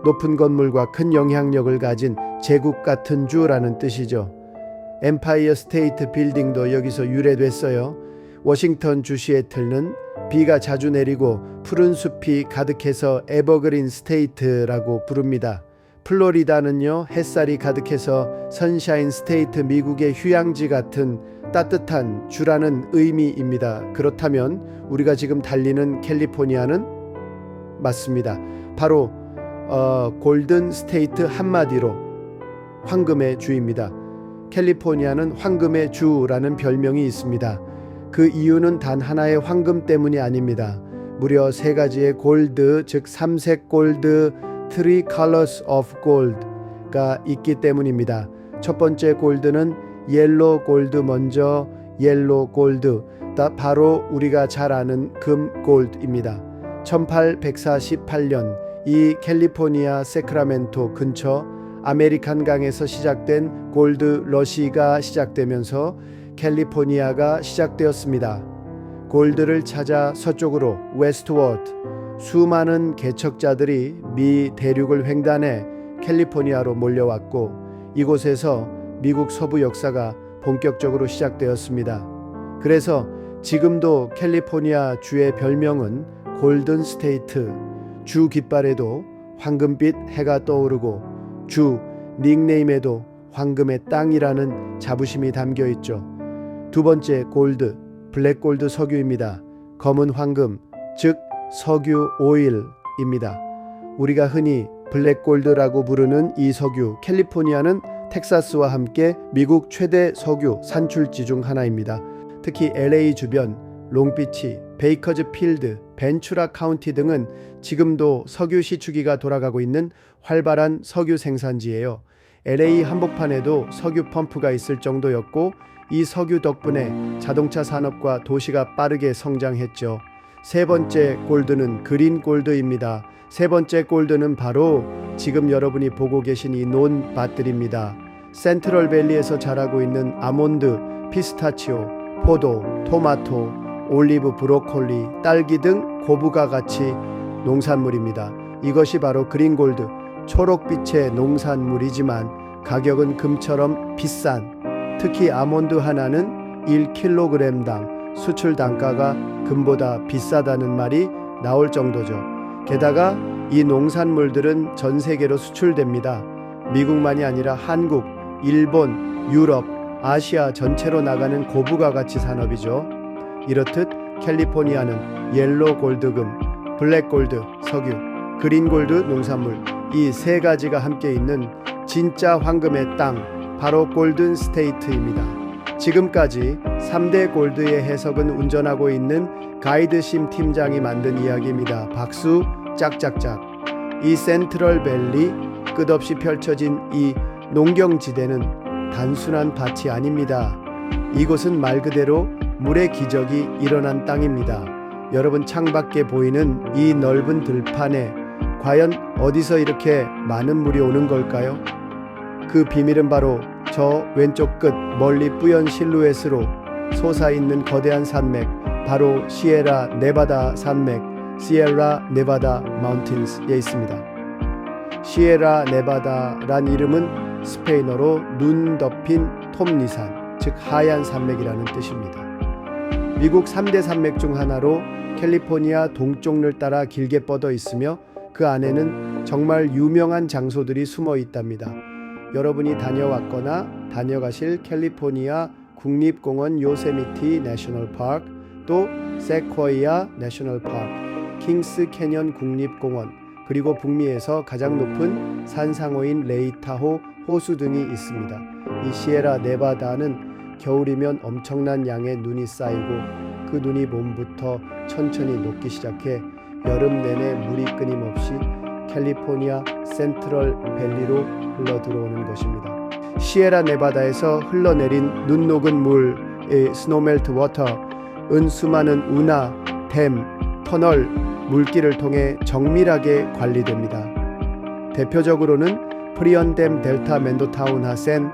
높은 건물과 큰 영향력을 가진 제국 같은 주라는 뜻이죠. 엠파이어 스테이트 빌딩도 여기서 유래됐어요. 워싱턴 주 시애틀은 비가 자주 내리고 푸른 숲이 가득해서 에버그린 스테이트라고 부릅니다. 플로리다는요, 햇살이 가득해서 선샤인 스테이트, 미국의 휴양지 같은 따뜻한 주라는 의미입니다. 그렇다면 우리가 지금 달리는 캘리포니아는? 맞습니다. 바로 골든 스테이트, 한마디로 황금의 주입니다. 캘리포니아는 황금의 주라는 별명이 있습니다. 그 이유는 단 하나의 황금 때문이 아닙니다. 무려 3가지의 골드, 즉 삼색 골드, Three Colors of Gold가 있기 때문입니다. 첫 번째 골드는 옐로 골드, 먼저 옐로 골드, 바로 우리가 잘 아는 금 골드입니다. 1848년 이 캘리포니아 세크라멘토 근처 아메리칸 강에서 시작된 골드 러시가 시작되면서 캘리포니아가 시작되었습니다. 골드를 찾아 서쪽으로 웨스트워드 수많은 개척자들이 미 대륙을 횡단해 캘리포니아로 몰려왔고, 이곳에서 미국 서부 역사가 본격적으로 시작되었습니다. 그래서 지금도 캘리포니아 주의 별명은 골든 스테이트, 주 깃발에도 황금빛 해가 떠오르고 주 닉네임에도 황금의 땅이라는 자부심이 담겨 있죠. 두 번째 골드, 블랙 골드 석유입니다. 검은 황금, 즉 석유 오일입니다. 우리가 흔히 블랙 골드라고 부르는 이 석유, 캘리포니아는 텍사스와 함께 미국 최대 석유 산출지 중 하나입니다. 특히 LA 주변, 롱비치, 베이커즈 필드, 벤추라 카운티 등은 지금도 석유 시추기가 돌아가고 있는 활발한 석유 생산지예요. LA 한복판에도 석유 펌프가 있을 정도였고, 이 석유 덕분에 자동차 산업과 도시가 빠르게 성장했죠. 세 번째 골드는 그린 골드입니다. 세 번째 골드는 바로 지금 여러분이 보고 계신 이 논밭들입니다. 센트럴밸리에서 자라고 있는 아몬드, 피스타치오, 포도, 토마토, 올리브, 브로콜리, 딸기 등 고부가 가치 농산물입니다. 이것이 바로 그린 골드, 초록빛의 농산물이지만 가격은 금처럼 비싼, 특히 아몬드 하나는 1kg당 수출 단가가 금보다 비싸다는 말이 나올 정도죠. 게다가 이 농산물들은 전 세계로 수출됩니다. 미국만이 아니라 한국, 일본, 유럽, 아시아 전체로 나가는 고부가 가치 산업이죠. 이렇듯 캘리포니아는 옐로 골드금, 블랙 골드 석유, 그린 골드 농산물, 이 3가지가 함께 있는 진짜 황금의 땅, 바로 골든 스테이트입니다. 지금까지 3대 골드의 해석은 운전하고 있는 가이드심 팀장이 만든 이야기입니다. 박수 짝짝짝. 이 센트럴밸리, 끝없이 펼쳐진 이 농경지대는 단순한 밭이 아닙니다. 이곳은 말 그대로 물의 기적이 일어난 땅입니다. 여러분, 창밖에 보이는 이 넓은 들판에 과연 어디서 이렇게 많은 물이 오는 걸까요? 그 비밀은 바로 저 왼쪽 끝 멀리 뿌연 실루엣으로 솟아있는 거대한 산맥, 바로 시에라 네바다 산맥, 시에라 네바다 마운틴스에 있습니다. 시에라 네바다란 이름은 스페인어로 눈 덮인 톱니산, 즉 하얀 산맥이라는 뜻입니다. 미국 3대 산맥 중 하나로 캘리포니아 동쪽을 따라 길게 뻗어 있으며 그 안에는 정말 유명한 장소들이 숨어 있답니다. 여러분이 다녀왔거나 다녀가실 캘리포니아 국립공원 요세미티 내셔널 파크, 또 세코이아 내셔널 파크, 킹스 캐년 국립공원, 그리고 북미에서 가장 높은 산상호인 레이타호 호수 등이 있습니다. 이 시에라 네바다는 겨울이면 엄청난 양의 눈이 쌓이고 그 눈이 봄부터 천천히 녹기 시작해 여름 내내 물이 끊임없이 캘리포니아 센트럴 밸리로 흘러 들어오는 것입니다. 시에라 네바다에서 흘러내린 눈 녹은 물의 스노멜트 워터은 수많은 운하, 댐, 터널, 물길을 통해 정밀하게 관리됩니다. 대표적으로는 프리언댐 델타 맨도타운 하센,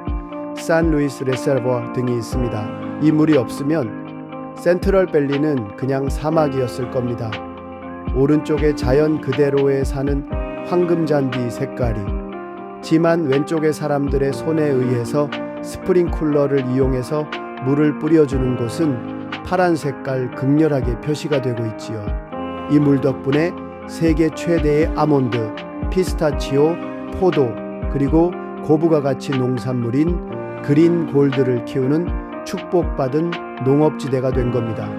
산루이스 레서버 등이 있습니다. 이 물이 없으면 센트럴밸리는 그냥 사막이었을 겁니다. 오른쪽에 자연 그대로에 사는 황금잔디 색깔이, 지만 왼쪽의 사람들의 손에 의해서 스프링쿨러를 이용해서 물을 뿌려주는 곳은 파란 색깔 극렬하게 표시가 되고 있지요. 이 물 덕분에 세계 최대의 아몬드, 피스타치오, 포도, 그리고 고부가 가치 농산물인 그린 골드를 키우는 축복받은 농업지대가 된 겁니다.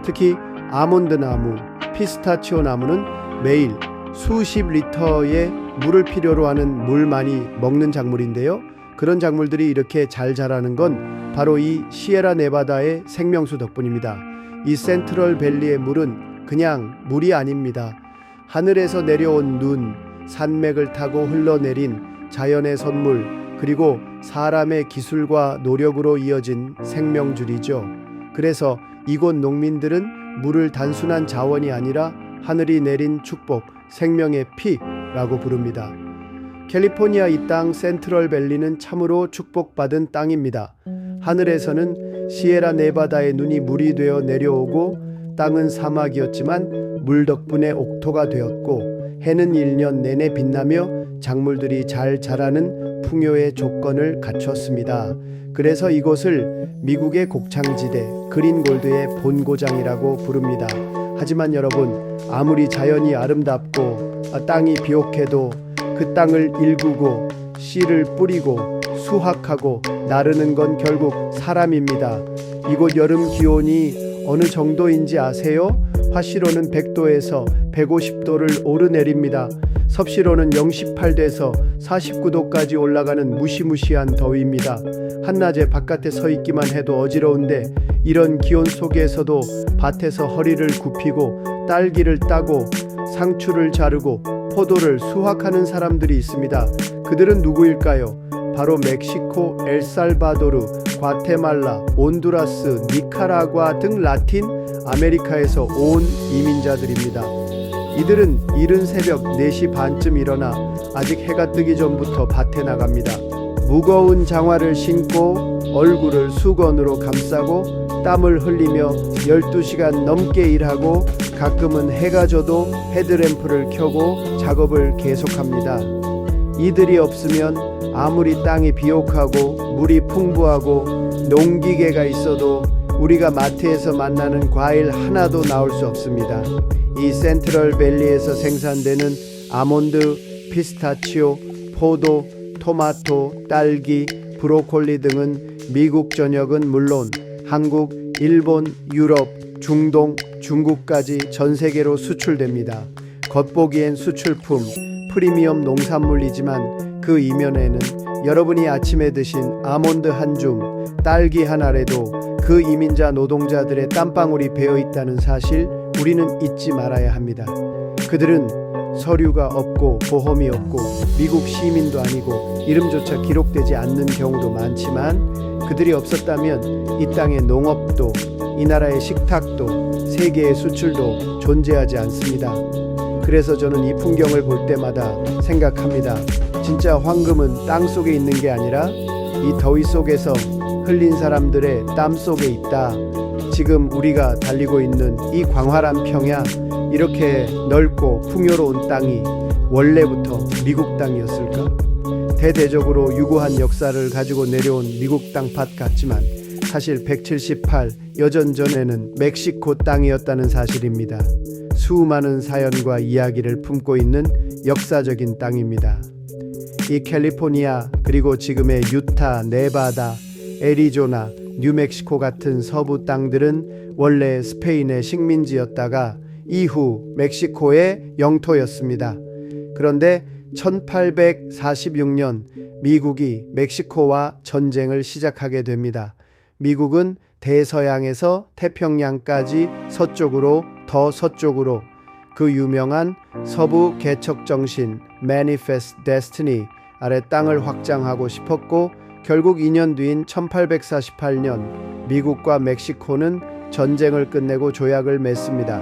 특히 아몬드 나무, 피스타치오 나무는 매일 수십 리터의 물을 필요로 하는 물 많이 먹는 작물인데요. 그런 작물들이 이렇게 잘 자라는 건 바로 이 시에라 네바다의 생명수 덕분입니다. 이 센트럴 밸리의 물은 그냥 물이 아닙니다. 하늘에서 내려온 눈, 산맥을 타고 흘러내린 자연의 선물, 그리고 사람의 기술과 노력으로 이어진 생명줄이죠. 그래서 이곳 농민들은 물을 단순한 자원이 아니라 하늘이 내린 축복, 생명의 피라고 부릅니다. 캘리포니아 이 땅 센트럴 밸리는 참으로 축복받은 땅입니다. 하늘에서는 시에라 네바다의 눈이 물이 되어 내려오고 땅은 사막이었지만 물 덕분에 옥토가 되었고 해는 1년 내내 빛나며 작물들이 잘 자라는 풍요의 조건을 갖췄습니다. 그래서 이곳을 미국의 곡창지대 그린골드의 본고장이라고 부릅니다. 하지만 여러분, 아무리 자연이 아름답고 땅이 비옥해도 그 땅을 일구고 씨를 뿌리고 수확하고 나르는 건 결국 사람입니다. 이곳 여름 기온이 어느 정도인지 아세요? 화씨로는 100도에서 150도를 오르내립니다. 섭씨로는 018도에서 49도까지 올라가는 무시무시한 더위입니다. 한낮에 바깥에 서 있기만 해도 어지러운데 이런 기온 속에서도 밭에서 허리를 굽히고 딸기를 따고 상추를 자르고 포도를 수확하는 사람들이 있습니다. 그들은 누구일까요? 바로 멕시코, 엘살바도르, 과테말라, 온두라스, 니카라과 등 라틴 아메리카에서 온 이민자들입니다. 이들은 이른 새벽 4시 반쯤 일어나 아직 해가 뜨기 전부터 밭에 나갑니다. 무거운 장화를 신고 얼굴을 수건으로 감싸고 땀을 흘리며 12시간 넘게 일하고 가끔은 해가 져도 헤드램프를 켜고 작업을 계속합니다. 이들이 없으면 아무리 땅이 비옥하고 물이 풍부하고 농기계가 있어도 우리가 마트에서 만나는 과일 하나도 나올 수 없습니다. 이 센트럴 밸리에서 생산되는 아몬드, 피스타치오, 포도, 토마토, 딸기, 브로콜리 등은 미국 전역은 물론 한국, 일본, 유럽, 중동, 중국까지 전 세계로 수출됩니다. 겉보기엔 수출품, 프리미엄 농산물이지만 그 이면에는 여러분이 아침에 드신 아몬드 한 줌, 딸기 한 알에도 그 이민자 노동자들의 땀방울이 배어 있다는 사실 우리는 잊지 말아야 합니다. 그들은 서류가 없고 보험이 없고 미국 시민도 아니고 이름조차 기록되지 않는 경우도 많지만 그들이 없었다면 이 땅의 농업도 이 나라의 식탁도 세계의 수출도 존재하지 않습니다. 그래서 저는 이 풍경을 볼 때마다 생각합니다. 진짜 황금은 땅 속에 있는 게 아니라 이 더위 속에서 흘린 사람들의 땀 속에 있다. 지금 우리가 달리고 있는 이 광활한 평야, 이렇게 넓고 풍요로운 땅이 원래부터 미국 땅이었을까? 대대적으로 유구한 역사를 가지고 내려온 미국 땅밭 같지만 사실 178 여전 전에는 멕시코 땅이었다는 사실입니다. 수많은 사연과 이야기를 품고 있는 역사적인 땅입니다. 이 캘리포니아, 그리고 지금의 유타, 네바다, 애리조나, 뉴멕시코 같은 서부 땅들은 원래 스페인의 식민지였다가 이후 멕시코의 영토였습니다. 그런데 1846년 미국이 멕시코와 전쟁을 시작하게 됩니다. 미국은 대서양에서 태평양까지 서쪽으로 더 서쪽으로 그 유명한 서부 개척정신 Manifest Destiny 아래 땅을 확장하고 싶었고 결국 2년 뒤인 1848년 미국과 멕시코는 전쟁을 끝내고 조약을 맺습니다.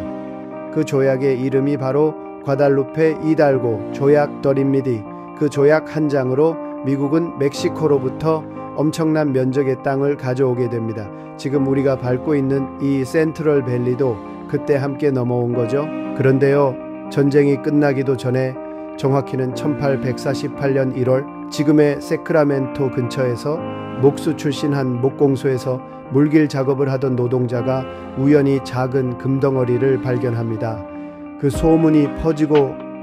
그 조약의 이름이 바로 과달루페 이달고 조약더입니다. 그 조약 한 장으로 미국은 멕시코로부터 엄청난 면적의 땅을 가져오게 됩니다. 지금 우리가 밟고 있는 이 센트럴 밸리도 그때 함께 넘어온 거죠. 그런데요, 전쟁이 끝나기도 전에 정확히는 1848년 1월 지금의 세크라멘토 근처에서 목수 출신 한 목공소에서 물길 작업을 하던 노동자가 우연히 작은 금덩어리를 발견합니다. 그 소문이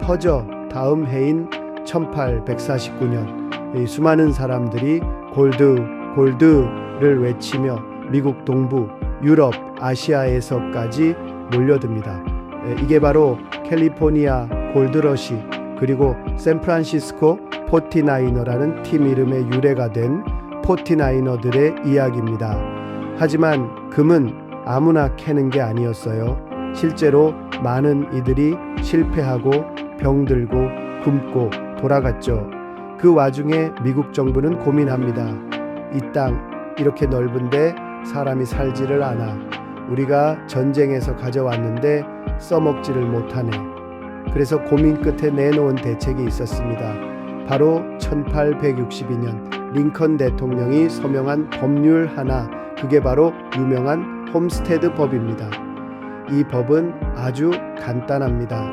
퍼져 다음 해인 1849년 이 수많은 사람들이 골드를 외치며 미국 동부, 유럽, 아시아에서까지 몰려듭니다. 이게 바로 캘리포니아 골드러시 그리고 샌프란시스코 포티나이너라는 팀 이름의 유래가 된 포티나이너들의 이야기입니다. 하지만 금은 아무나 캐는 게 아니었어요. 실제로 많은 이들이 실패하고 병들고 굶고 돌아갔죠. 그 와중에 미국 정부는 고민합니다. 이 땅 이렇게 넓은데 사람이 살지를 않아. 우리가 전쟁에서 가져왔는데 써먹지를 못하네. 그래서 고민 끝에 내놓은 대책이 있었습니다. 바로 1862년 링컨 대통령이 서명한 법률 하나, 그게 바로 유명한 홈스테드 법입니다. 이 법은 아주 간단합니다.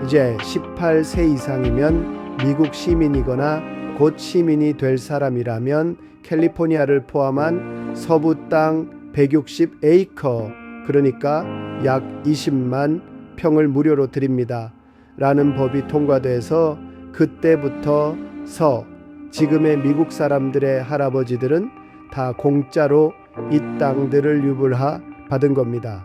이제 18세 이상이면 미국 시민이거나 곧 시민이 될 사람이라면 캘리포니아를 포함한 서부 땅 160에이커, 그러니까 약 20만 평을 무료로 드립니다. 라는 법이 통과돼서 그때부터 지금의 미국 사람들의 할아버지들은 다 공짜로 이 땅들을 유불하 받은 겁니다.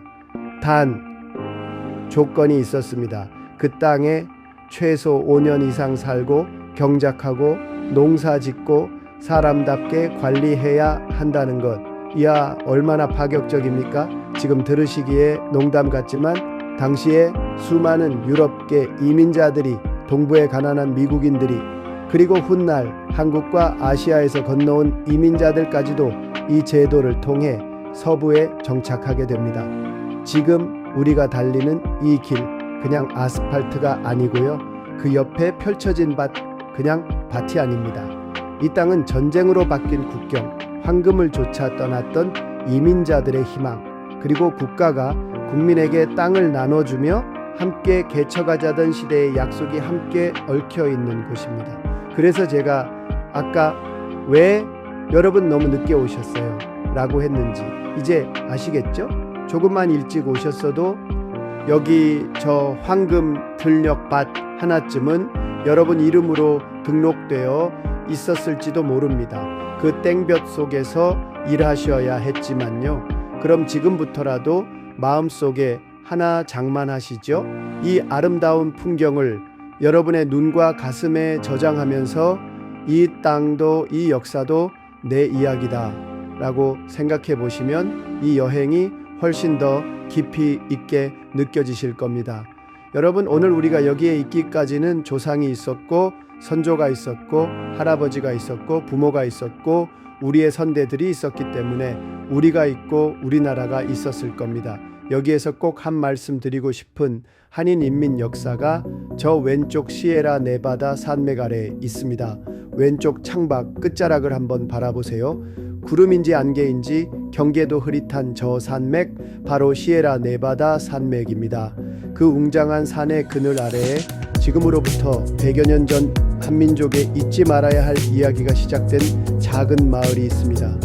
단 조건이 있었습니다. 그 땅에 최소 5년 이상 살고 경작하고 농사 짓고 사람답게 관리해야 한다는 것. 이야 얼마나 파격적입니까? 지금 들으시기에 농담 같지만 당시에 수많은 유럽계 이민자들이, 동부의 가난한 미국인들이, 그리고 훗날 한국과 아시아에서 건너온 이민자들까지도 이 제도를 통해 서부에 정착하게 됩니다. 지금 우리가 달리는 이 길, 그냥 아스팔트가 아니고요. 그 옆에 펼쳐진 밭, 그냥 밭이 아닙니다. 이 땅은 전쟁으로 바뀐 국경, 황금을 쫓아 떠났던 이민자들의 희망, 그리고 국가가 국민에게 땅을 나눠주며 함께 개척하자던 시대의 약속이 함께 얽혀있는 곳입니다. 그래서 제가 아까 왜 여러분 너무 늦게 오셨어요? 라고 했는지 이제 아시겠죠? 조금만 일찍 오셨어도 여기 저 황금 들녘밭 하나쯤은 여러분 이름으로 등록되어 있었을지도 모릅니다. 그 땡볕 속에서 일하셔야 했지만요. 그럼 지금부터라도 마음속에 하나 장만하시죠. 이 아름다운 풍경을 여러분의 눈과 가슴에 저장하면서 이 땅도 이 역사도 내 이야기다 라고 생각해 보시면 이 여행이 훨씬 더 깊이 있게 느껴지실 겁니다. 여러분, 오늘 우리가 여기에 있기까지는 조상이 있었고 선조가 있었고 할아버지가 있었고 부모가 있었고 우리의 선대들이 있었기 때문에 우리가 있고 우리나라가 있었을 겁니다. 여기에서 꼭 한 말씀 드리고 싶은 한인 인민 역사가 저 왼쪽 시에라 네바다 산맥 아래에 있습니다. 왼쪽 창밖 끝자락을 한번 바라보세요. 구름인지 안개인지 경계도 흐릿한 저 산맥, 바로 시에라 네바다 산맥입니다. 그 웅장한 산의 그늘 아래에 지금으로부터 100여 년 전 한민족의 잊지 말아야 할 이야기가 시작된 작은 마을이 있습니다.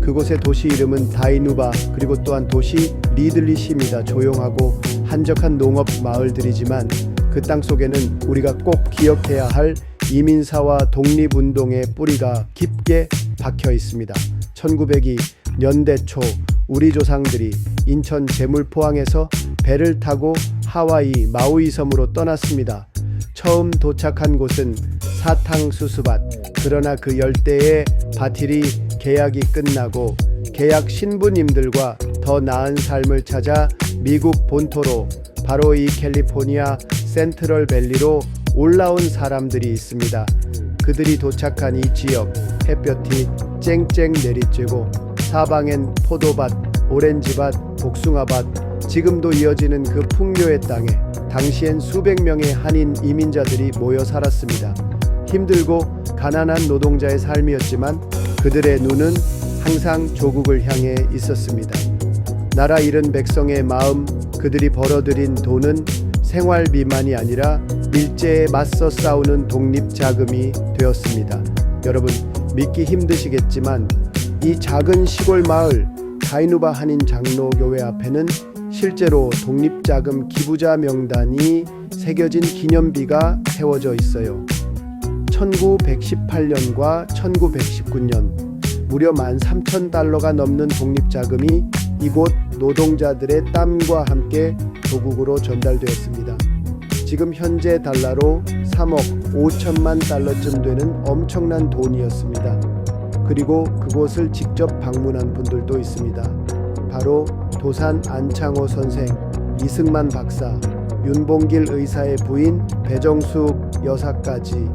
그곳의 도시 이름은 다이누바, 그리고 또한 도시 리들리시입니다. 조용하고 한적한 농업 마을들이지만 그 땅 속에는 우리가 꼭 기억해야 할 이민사와 독립운동의 뿌리가 깊게 박혀 있습니다. 1902 년대 초 우리 조상들이 인천 제물포항에서 배를 타고 하와이 마우이 섬으로 떠났습니다. 처음 도착한 곳은 사탕수수밭. 그러나 그 열대의 밭일이 계약이 끝나고 계약 신부님들과 더 나은 삶을 찾아 미국 본토로, 바로 이 캘리포니아 센트럴 밸리로 올라온 사람들이 있습니다. 그들이 도착한 이 지역, 햇볕이 쨍쨍 내리쬐고 사방엔 포도밭, 오렌지밭, 복숭아밭, 지금도 이어지는 그 풍요의 땅에 당시엔 수백 명의 한인 이민자들이 모여 살았습니다. 힘들고 가난한 노동자의 삶이었지만 그들의 눈은 항상 조국을 향해 있었습니다. 나라 잃은 백성의 마음, 그들이 벌어들인 돈은 생활비만이 아니라 일제에 맞서 싸우는 독립자금이 되었습니다. 여러분, 믿기 힘드시겠지만 이 작은 시골 마을 다이누바 한인 장로교회 앞에는 실제로 독립자금 기부자 명단이 새겨진 기념비가 세워져 있어요. 1918년과 1919년 무려 13,000달러가 넘는 독립자금이 이곳 노동자들의 땀과 함께 조국으로 전달되었습니다. 지금 현재 달러로 3억 5천만 달러쯤 되는 엄청난 돈이었습니다. 그리고 그곳을 직접 방문한 분들도 있습니다. 바로 도산 안창호 선생, 이승만 박사, 윤봉길 의사의 부인 배정숙 여사까지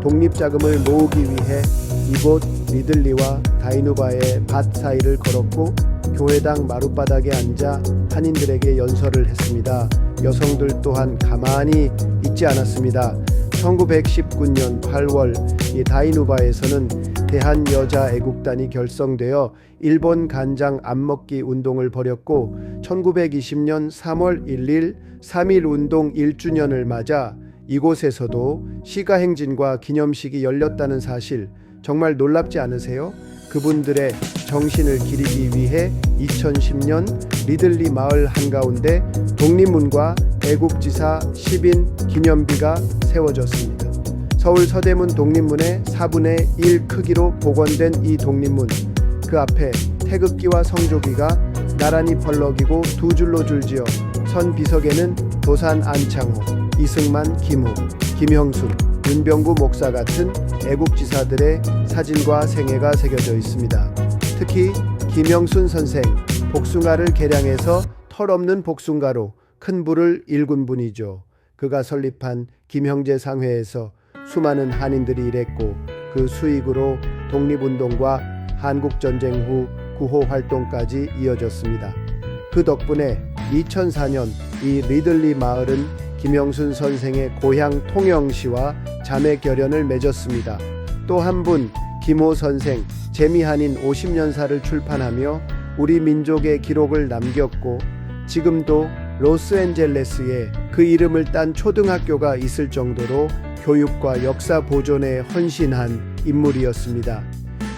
독립자금을 모으기 위해 이곳 리들리와 다이누바의 밭 사이를 걸었고 교회당 마룻바닥에 앉아 한인들에게 연설을 했습니다. 여성들 또한 가만히 있지 않았습니다. 1919년 8월 이 다이누바에서는 대한여자애국단이 결성되어 일본 간장 안먹기 운동을 벌였고 1920년 3월 1일 3.1운동 1주년을 맞아 이곳에서도 시가행진과 기념식이 열렸다는 사실 정말 놀랍지 않으세요? 그분들의 정신을 기리기 위해 2010년 리들리 마을 한가운데 독립문과 애국지사 10인 기념비가 세워졌습니다. 서울 서대문 독립문의 4분의 1 크기로 복원된 이 독립문, 그 앞에 태극기와 성조기가 나란히 펄럭이고 두 줄로 줄지어 선 비석에는 도산 안창호, 이승만, 김후, 김형순, 윤병구 목사 같은 애국지사들의 사진과 생애가 새겨져 있습니다. 특히 김형순 선생, 복숭아를 개량해서 털없는 복숭아로 큰 부를 일군 분이죠. 그가 설립한 김형제 상회에서 수많은 한인들이 일했고 그 수익으로 독립운동과 한국전쟁 후 구호 활동까지 이어졌습니다. 그 덕분에 2004년 이 리들리 마을은 김형순 선생의 고향 통영시와 자매 결연을 맺었습니다. 또 한 분 김호 선생 재미한인 50년사를 출판하며 우리 민족의 기록을 남겼고 지금도 로스앤젤레스에 그 이름을 딴 초등학교가 있을 정도로 교육과 역사 보존에 헌신한 인물이었습니다.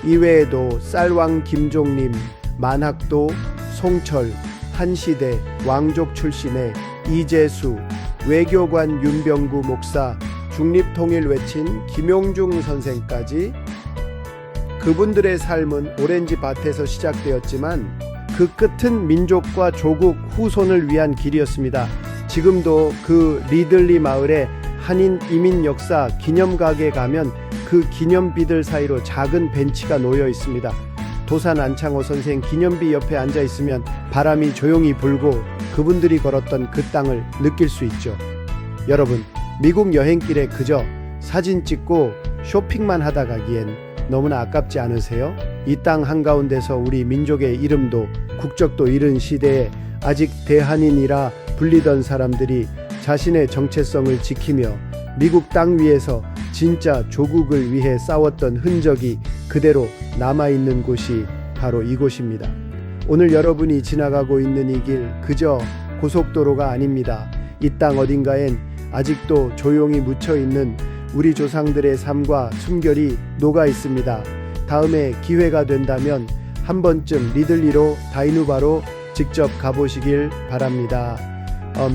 이외에도 쌀왕 김종림, 만학도, 송철, 한시대, 왕족 출신의 이재수, 외교관 윤병구 목사, 중립통일 외친 김용중 선생까지 그분들의 삶은 오렌지 밭에서 시작되었지만 그 끝은 민족과 조국 후손을 위한 길이었습니다. 지금도 그 리들리 마을의 한인 이민 역사 기념각에 가면 그 기념비들 사이로 작은 벤치가 놓여 있습니다. 도산 안창호 선생 기념비 옆에 앉아 있으면 바람이 조용히 불고 그분들이 걸었던 그 땅을 느낄 수 있죠. 여러분, 미국 여행길에 그저 사진 찍고 쇼핑만 하다 가기엔 너무나 아깝지 않으세요? 이 땅 한가운데서 우리 민족의 이름도 국적도 잃은 시대에 아직 대한인이라 불리던 사람들이 자신의 정체성을 지키며 미국 땅 위에서 진짜 조국을 위해 싸웠던 흔적이 그대로 남아있는 곳이 바로 이곳입니다. 오늘 여러분이 지나가고 있는 이 길 그저 고속도로가 아닙니다. 이 땅 어딘가엔 아직도 조용히 묻혀있는 우리 조상들의 삶과 숨결이 녹아 있습니다. 다음에 기회가 된다면 한 번쯤 리들리로 다이누바로 직접 가보시길 바랍니다.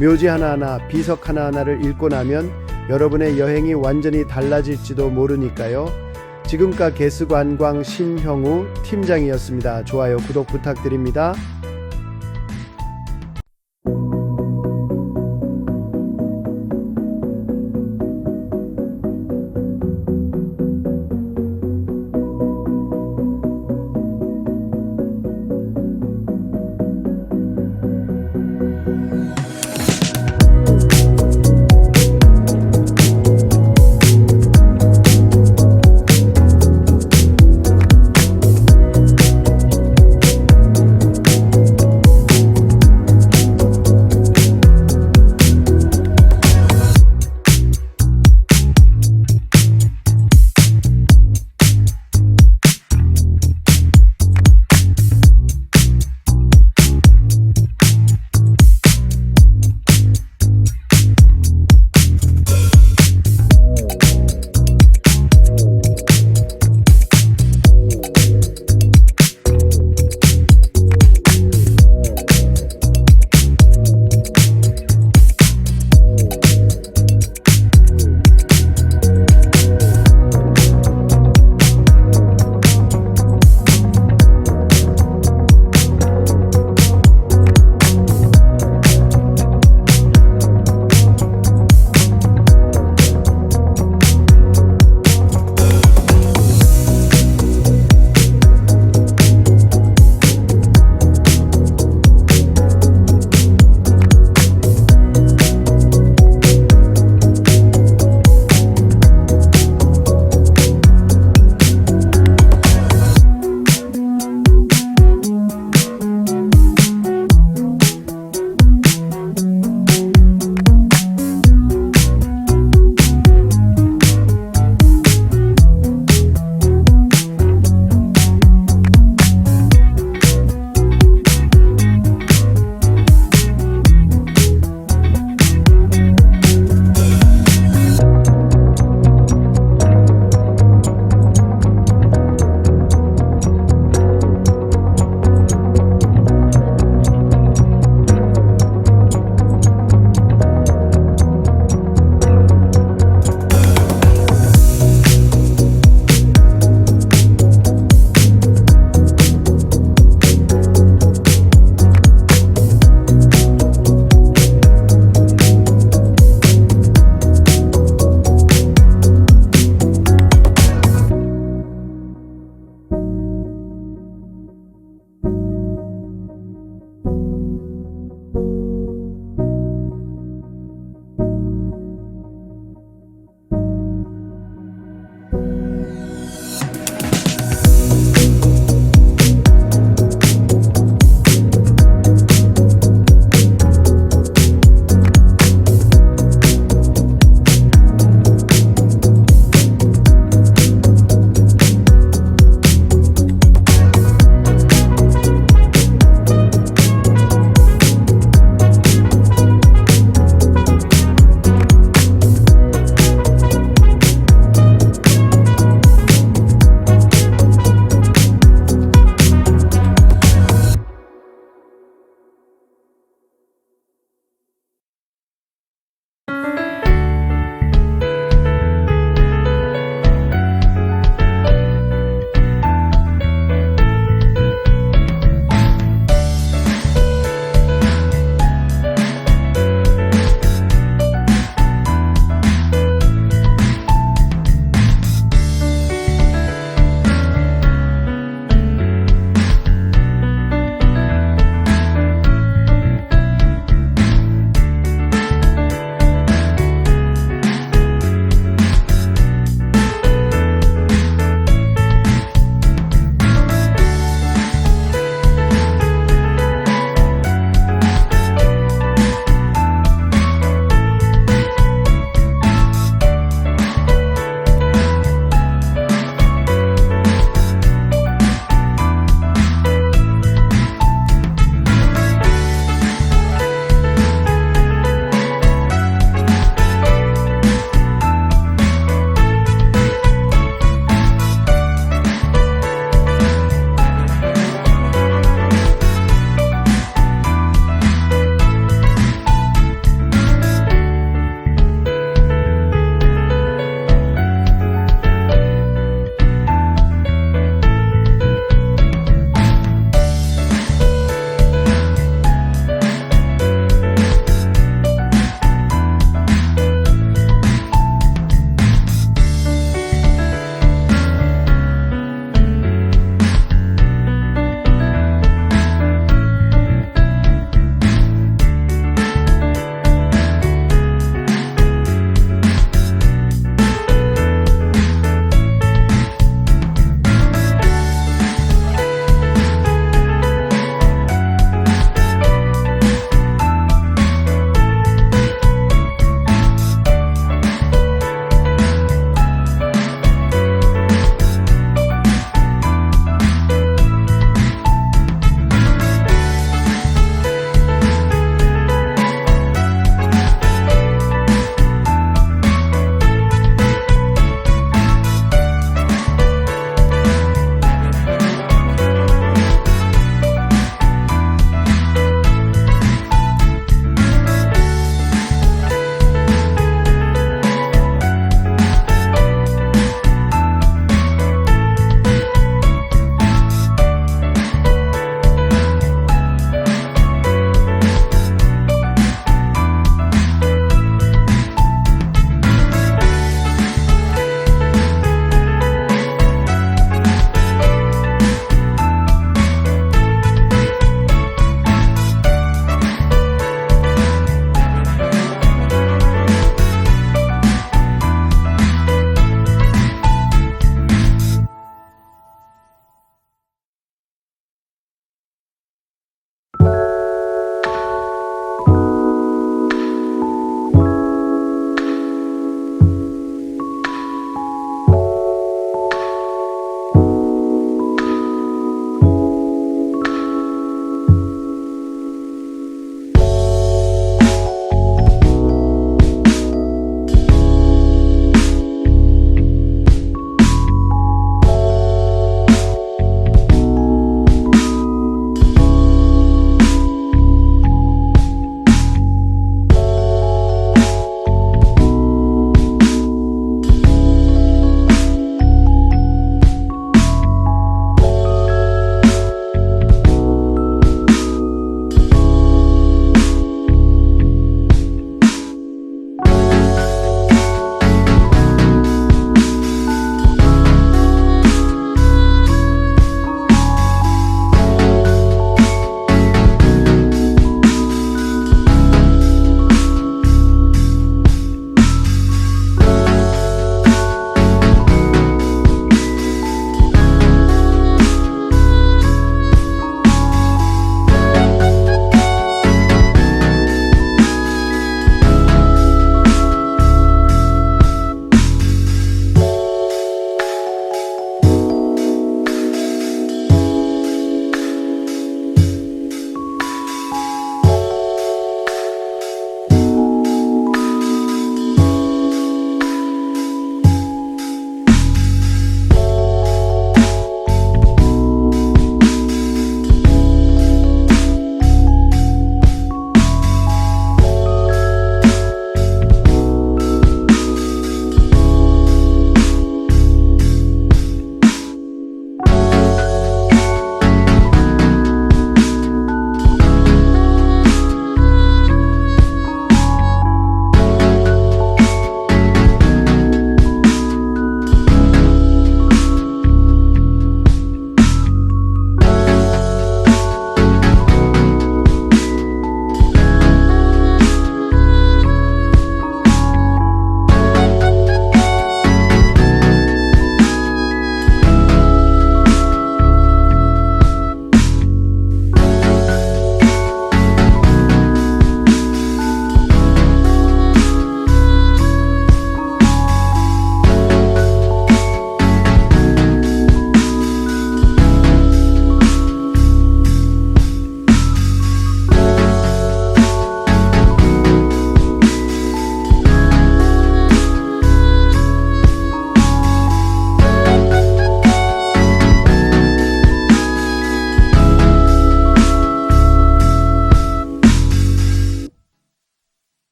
묘지 하나하나 비석 하나하나를 읽고 나면 여러분의 여행이 완전히 달라질지도 모르니까요. 지금까지 개수관광 신형우 팀장이었습니다. 좋아요, 구독 부탁드립니다.